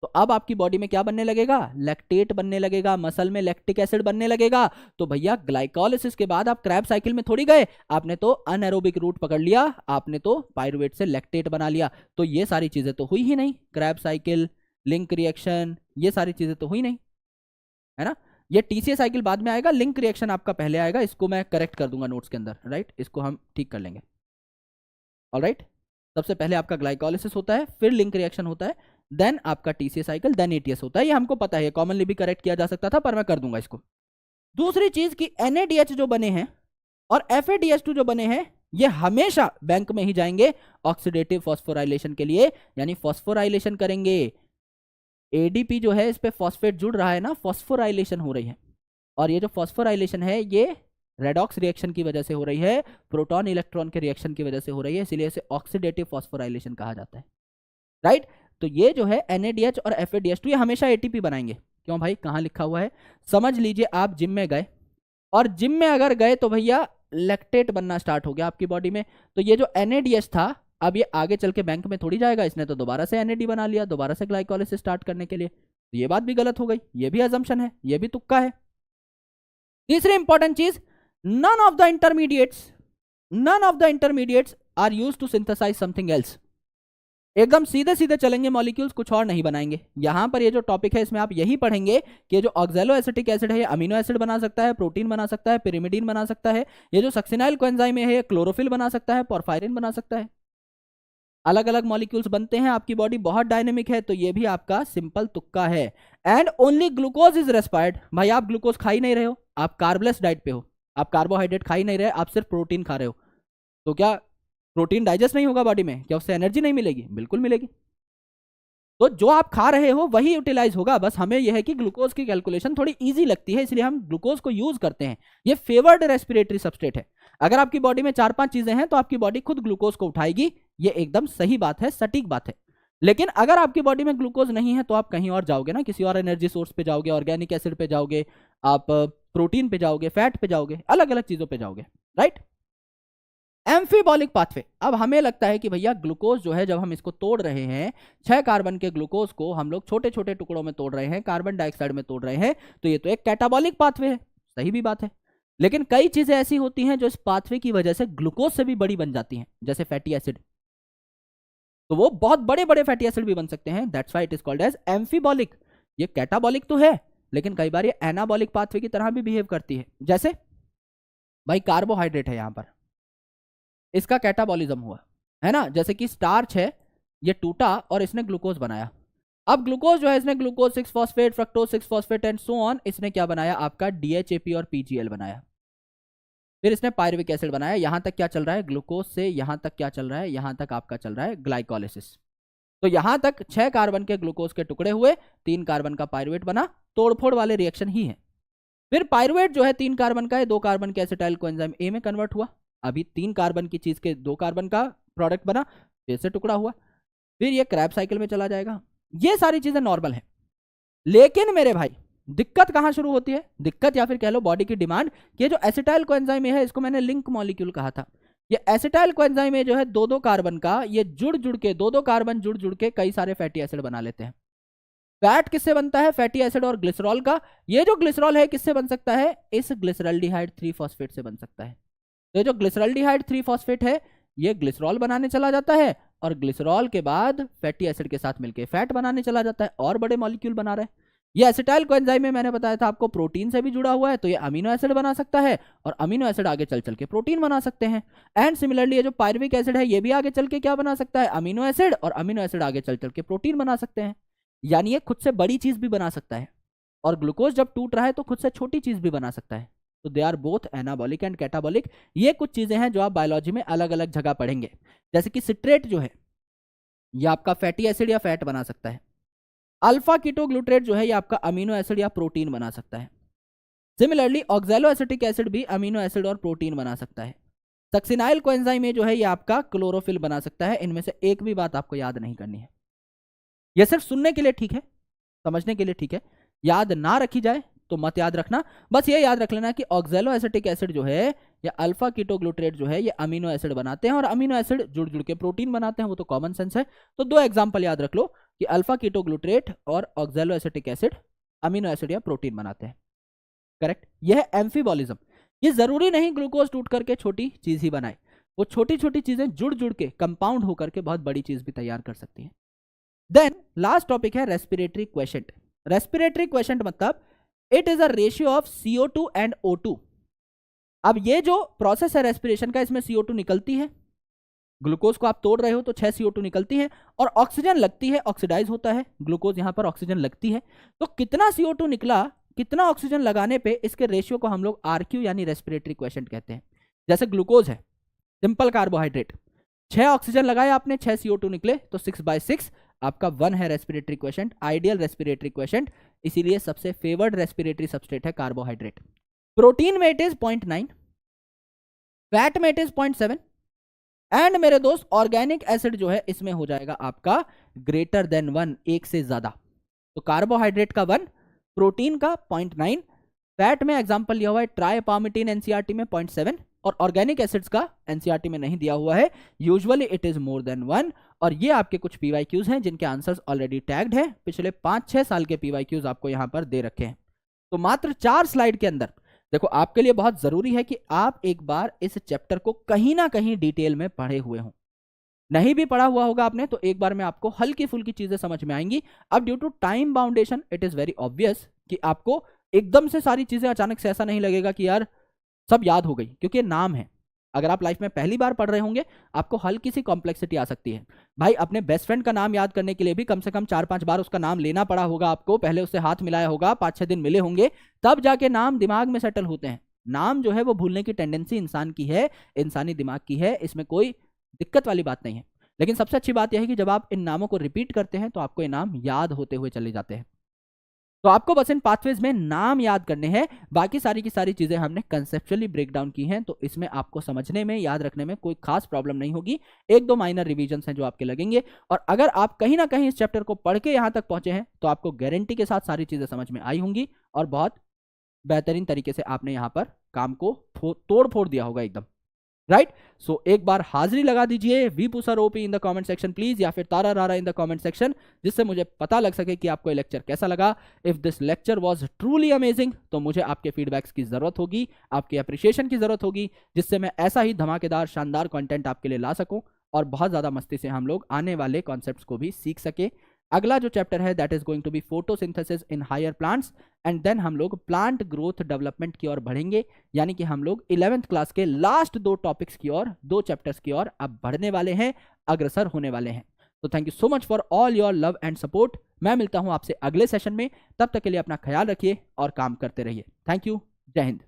तो अब आपकी बॉडी में क्या बनने लगेगा, लैक्टेट बनने लगेगा, मसल में लैक्टिक एसिड बनने लगेगा। तो भैया ग्लाइकोलिसिस के बाद आप क्रैब साइकिल में थोड़ी गए, आपने तो अनएरोबिक रूट पकड़ लिया, आपने तो पायरुवेट से लैक्टेट बना लिया। तो ये सारी चीजें तो हुई ही नहीं, क्रैब साइकिल, लिंक रिएक्शन, ये सारी चीजें तो हुई नहीं, है ना। ये टीसीए साइकिल बाद में आएगा, लिंक रिएक्शन आपका पहले आएगा, इसको मैं करेक्ट कर दूंगा नोट्स के अंदर, राइट, इसको हम ठीक कर लेंगे। ऑलराइट, सबसे पहले आपका ग्लाइकोलिसिस होता है, फिर लिंक रिएक्शन होता है, देन आपका टीसीए साइकिल, देन एटीएस होता है। ये हमको पता है, कॉमनली भी करेक्ट किया जा सकता था, पर मैं कर दूंगा इसको। दूसरी चीज कि NADH जो बने हैं और FADH2 जो बने हैं, ये हमेशा बैंक में ही जाएंगे ऑक्सीडेटिव फॉस्फोराइलेशन के लिए, यानी फॉस्फोराइलेशन करेंगे। एडीपी जो है इस पे फॉस्फेट जुड़ रहा है ना, फॉस्फोराइलेशन हो रही है, और ये जो फॉस्फोराइलेशन है ये रेडॉक्स रिएक्शन की वजह से हो रही है, प्रोटॉन इलेक्ट्रॉन के रिएक्शन की वजह से हो रही है, इसलिए इसे ऑक्सीडेटिव फॉस्फोराइलेशन कहा जाता है, राइट। तो ये जो है NADH और FADH2 ये हमेशा एटीपी बनाएंगे। क्यों भाई, कहाँ लिखा हुआ है? समझ लीजिए आप जिम में गए, और जिम में अगर गए तो भैया लैक्टेट बनना स्टार्ट हो गया आपकी बॉडी में, तो ये जो NADH था अब ये आगे चल के बैंक में थोड़ी जाएगा, इसने तो दोबारा से NAD बना लिया, दोबारा से ग्लाइकोलिसिस स्टार्ट करने के लिए। तो ये बात भी गलत हो गई, ये भी अजम्पशन है, ये भी तुक्का है। तीसरी इंपॉर्टेंट चीज, none of the intermediates are used to synthesize something else। एकदम सीधे सीधे चलेंगे मॉलिक्यूल्स, कुछ और नहीं बनाएंगे। यहां पर ये जो टॉपिक है इसमें आप यही पढ़ेंगे कि जो ऑक्सैलो एसिटिक एसिड है ये अमीनो एसिड बना सकता है, प्रोटीन बना सकता है, पिरिमिडीन बना सकता है, ये जो सक्सिनाइल कोएंजाइम है ये क्लोरोफिल बना सकता है, पोरफायरिन बना सकता है। अलग अलग मॉलिक्यूल्स बनते हैं, आपकी बॉडी बहुत डायनेमिक है, तो ये भी आपका सिंपल तुक्का है। And only glucose is respired. भाई आप ग्लूकोज खा ही नहीं रहे हो, आप कार्बलेस डाइट पे हो, आप कार्बोहाइड्रेट खा ही नहीं रहे, आप सिर्फ प्रोटीन खा रहे हो, तो क्या प्रोटीन डाइजेस्ट नहीं होगा बॉडी में? क्या उससे एनर्जी नहीं मिलेगी? बिल्कुल मिलेगी। तो जो आप खा रहे हो वही यूटिलाइज होगा, बस हमें यह है कि ग्लूकोज की कैलकुलेशन थोड़ी इजी लगती है, इसलिए हम ग्लूकोज को यूज करते हैं। ये फेवर्ड रेस्पिरेटरी सबस्ट्रेट है। अगर आपकी बॉडी में 4-5 चीजें हैं तो आपकी बॉडी खुद ग्लूकोज को उठाएगी, ये एकदम सही बात है, सटीक बात है। लेकिन अगर आपकी बॉडी में ग्लूकोज नहीं है तो आप कहीं और जाओगे ना, किसी और एनर्जी सोर्स पे जाओगे, ऑर्गेनिक एसिड पे जाओगे, आप प्रोटीन पे जाओगे, फैट पे जाओगे, अलग अलग चीजों पे जाओगे, राइट। एम्फीबॉलिक पाथवे, अब हमें लगता है कि भैया ग्लूकोज जो है जब हम इसको तोड़ रहे हैं, 6 कार्बन के ग्लूकोज को हम लोग छोटे छोटे टुकड़ों में तोड़ रहे हैं, कार्बन डाइऑक्साइड में तोड़ रहे हैं, तो ये तो एक कैटाबॉलिक पाथवे है। सही भी बात है, लेकिन कई चीजें ऐसी होती हैं जो इस पाथवे की वजह से ग्लूकोज से भी बड़ी बन जाती हैं, जैसे फैटी एसिड, तो वो बहुत बड़े बड़े फैटी एसिड भी बन सकते हैं, that's why it is called as amphibolic. ये कैटाबॉलिक तो है, लेकिन कई बार ये एनाबॉलिक पाथवे की तरह भी बिहेव करती है। जैसे भाई कार्बोहाइड्रेट है, यहां पर इसका कैटाबॉलिज्म हुआ है ना, जैसे कि स्टार्च है, ये टूटा और इसने ग्लूकोज बनाया। अब ग्लूकोज जो है, इसने glucose 6 phosphate, fructose 6 phosphate and so on, इसने क्या बनाया आपका डीएचएपी और पीजीएल बनाया, फिर इसने पायरुविक एसिड बनाया। यहां तक क्या चल रहा है, ग्लूकोज से यहां तक क्या चल रहा है, यहां तक आपका चल रहा है ग्लाइकोलिसिस। तो यहां तक 6 कार्बन के ग्लूकोज के टुकड़े हुए, 3 कार्बन का पायरुवेट बना, तोड़फोड़ वाले रिएक्शन ही है। फिर पायरुवेट जो है 3 कार्बन का है, 2 कार्बन के एसिटाइल कोएंजाइम ए में कन्वर्ट हुआ, अभी 3 कार्बन की चीज के 2 कार्बन का प्रोडक्ट बना, फिर से टुकड़ा हुआ, फिर ये क्रैब साइकिल में चला जाएगा। ये सारी चीजें नॉर्मल है, लेकिन मेरे भाई दिक्कत कहां शुरू होती है, दिक्कत या फिर कह लो बॉडी की डिमांड, कि जो एसिटाइल कोएंजाइम है, इसको मैंने लिंक मॉलिक्यूल कहा था। ये एसिटाइल कोएंजाइम जो है 2-2 कार्बन का, ये जुड़ जुड़ के 2-2 कार्बन जुड़ जुड़ के कई सारे फैटी एसिड बना लेते हैं। फैट किससे बनता है, फैटी एसिड और ग्लिसरॉल का। ये जो ग्लिसरॉल है किससे बन सकता है, इस ग्लिसरॉल्डिहाइड 3 फॉस्फेट से बन सकता है। तो ये जो ग्लिसरॉल्डिहाइड 3 फॉस्फेट है, ये ग्लिसरॉल बनाने चला जाता है, और ग्लिसरॉल के बाद फैटी एसिड के साथ मिलकर फैट बनाने चला जाता है, और बड़े मॉलिक्यूल बना रहे हैं। ये एसिटाइल कोएंजाइम में मैंने बताया था आपको प्रोटीन से भी जुड़ा हुआ है, तो ये अमीनो एसिड बना सकता है, और अमीनो एसिड आगे चल चल के प्रोटीन बना सकते हैं। एंड सिमिलरली ये जो पायरुविक एसिड है, ये भी आगे चल के क्या बना सकता है, अमीनो एसिड, और अमीनो एसिड आगे चल चल के प्रोटीन बना सकते हैं। यानी ये खुद से बड़ी चीज भी बना सकता है, और ग्लूकोज जब टूट रहा है तो खुद से छोटी चीज भी बना सकता है। तो they are both anabolic and catabolic. ये कुछ चीजें हैं जो आप बायोलॉजी में अलग अलग जगह पढ़ेंगे, जैसे कि सिट्रेट जो है ये आपका फैटी एसिड या फैट बना सकता है। अल्फा कीटोग्लूट्रेट जो है ये आपका अमीनो एसिड या प्रोटीन बना सकता है। सिमिलरली ऑक्सैलो एसिटिक एसिड भी अमीनो एसिड और प्रोटीन बना सकता है। सक्सिनाइल कोएंजाइम में जो है ये आपका क्लोरोफिल बना सकता है। इनमें से एक भी बात आपको याद नहीं करनी है, ये सिर्फ सुनने के लिए ठीक है, समझने के लिए ठीक है, याद ना रखी जाए तो मत याद रखना। बस ये याद रख लेना कि ऑक्सैलो एसिटिक एसिड जो है या अल्फा कीटोग्लूट्रेट जो है ये अमीनो एसिड बनाते हैं, और अमीनो एसिड जुड़ जुड़ के प्रोटीन बनाते हैं, वो तो कॉमन सेंस है। तो 2 एग्जांपल याद रख लो कि अल्फा कीटोग्लूट्रेट और oxalo acetic acid amino acid या प्रोटीन बनाते हैं, करेक्ट। यह है एम्फीबॉलिज्म। ये जरूरी नहीं ग्लूकोज टूट करके छोटी चीज ही बनाए, वो छोटी छोटी चीजें जुड़ जुड़ के कंपाउंड होकर के बहुत बड़ी चीज भी तैयार कर सकती है। देन लास्ट टॉपिक है रेस्पिरेटरी क्वेशेंट। रेस्पिरेटरी क्वेशेंट मतलब it is a ratio of CO2 and O2। अब ये जो प्रोसेस है रेस्पिरेशन का, इसमें CO2 निकलती है, ग्लूकोज को आप तोड़ रहे हो तो 6 CO2 निकलती है, और ऑक्सीजन लगती है, ऑक्सीडाइज होता है ग्लूकोज, यहां पर ऑक्सीजन लगती है। तो कितना CO2 निकला, कितना ऑक्सीजन लगाने पे, इसके रेशियो को हम लोग RQ यानी रेस्पिरेटरी क्वेशेंट कहते हैं। जैसे ग्लूकोज है सिंपल कार्बोहाइड्रेट, 6 ऑक्सीजन लगाए आपने, 6 CO2 निकले, तो 6/6 आपका 1 है respiratory quotient, ideal respiratory quotient. इसीलिए सबसे फेवर्ड रेस्पिरेटरी सबस्ट्रेट है कार्बोहाइड्रेट। प्रोटीन में इट इज 0.9, फैट में इट इज 0.7, एंड मेरे दोस्त ऑर्गेनिक एसिड जो है इसमें हो जाएगा आपका ग्रेटर देन 1, 1 से ज्यादा। तो कार्बोहाइड्रेट का 1, प्रोटीन का 0.9, फैट में एग्जांपल लिया हुआ है ट्राइपामिटीन एनसीईआरटी में 0.7, और ऑर्गेनिक एसिड्स का एनसीईआरटी में नहीं दिया हुआ है, usually it is more than 1। और ये आपके कुछ पीवाईक्यूज हैं जिनके आंसर्स ऑलरेडी टैग्ड है, पिछले 5-6 साल के पीवाईक्यूज आपको यहां पर दे रखे हैं। तो मात्र 4 स्लाइड के अंदर देखो, आपके लिए बहुत जरूरी है कि आप एक बार इस चैप्टर को कहीं ना कहीं डिटेल में पढ़े हुए हों। नहीं भी पढ़ा हुआ होगा आपने तो एक बार में आपको हल्की फुल्की चीजें समझ में आएंगी। अब due to time boundation it is very obvious कि आपको एकदम से सारी चीजें अचानक से ऐसा नहीं लगेगा कि यार सब याद हो गई, क्योंकि ये नाम है। अगर आप लाइफ में पहली बार पढ़ रहे होंगे आपको हल्की सी कॉम्प्लेक्सिटी आ सकती है। भाई अपने बेस्ट फ्रेंड का नाम याद करने के लिए भी कम से कम 4-5 बार उसका नाम लेना पड़ा होगा आपको, पहले उससे हाथ मिलाया होगा, 5-6 दिन मिले होंगे, तब जाके नाम दिमाग में सेटल होते हैं। नाम जो है वो भूलने की टेंडेंसी इंसान की है, इंसानी दिमाग की है, इसमें कोई दिक्कत वाली बात नहीं है। लेकिन सबसे अच्छी बात यह है कि जब आप इन नामों को रिपीट करते हैं तो आपको ये नाम याद होते हुए चले जाते हैं। तो आपको बस इन पाथवेज में नाम याद करने हैं, बाकी सारी की सारी चीजें हमने कंसेप्चुअली ब्रेक डाउन की हैं, तो इसमें आपको समझने में, याद रखने में कोई खास प्रॉब्लम नहीं होगी। 1-2 माइनर रिवीजन हैं जो आपके लगेंगे, और अगर आप कहीं ना कहीं इस चैप्टर को पढ़ के यहां तक पहुंचे हैं तो आपको गारंटी के साथ सारी चीजें समझ में आई होंगी और बहुत बेहतरीन तरीके से आपने यहाँ पर काम को तोड़ फोड़ दिया होगा एकदम, राइट। सो एक बार हाजिरी लगा दीजिए वी पुसर ओपी in the comment section please, या फिर तारा रारा इन द कमेंट सेक्शन, जिससे मुझे पता लग सके कि आपको ये लेक्चर कैसा लगा। If this lecture was truly amazing, तो मुझे आपके फीडबैक्स की जरूरत होगी, आपके अप्रिशिएशन की जरूरत होगी, जिससे मैं ऐसा ही धमाकेदार शानदार कंटेंट आपके लिए ला सकूं और बहुत ज्यादा मस्ती से हम लोग आने वाले कॉन्सेप्ट्स को भी सीख सके। अगला जो चैप्टर है that is going to be photosynthesis in higher plants, and then हम लोग प्लांट ग्रोथ डेवलपमेंट की ओर बढ़ेंगे, यानी कि हम लोग 11th क्लास के लास्ट 2 टॉपिक्स की ओर, 2 चैप्टर्स की ओर अब बढ़ने वाले हैं, अग्रसर होने वाले हैं। तो thank you so much for all your love and support. मैं मिलता हूं आपसे अगले सेशन में, तब तक के लिए अपना ख्याल रखिए और काम करते रहिए। थैंक यू, जय हिंद।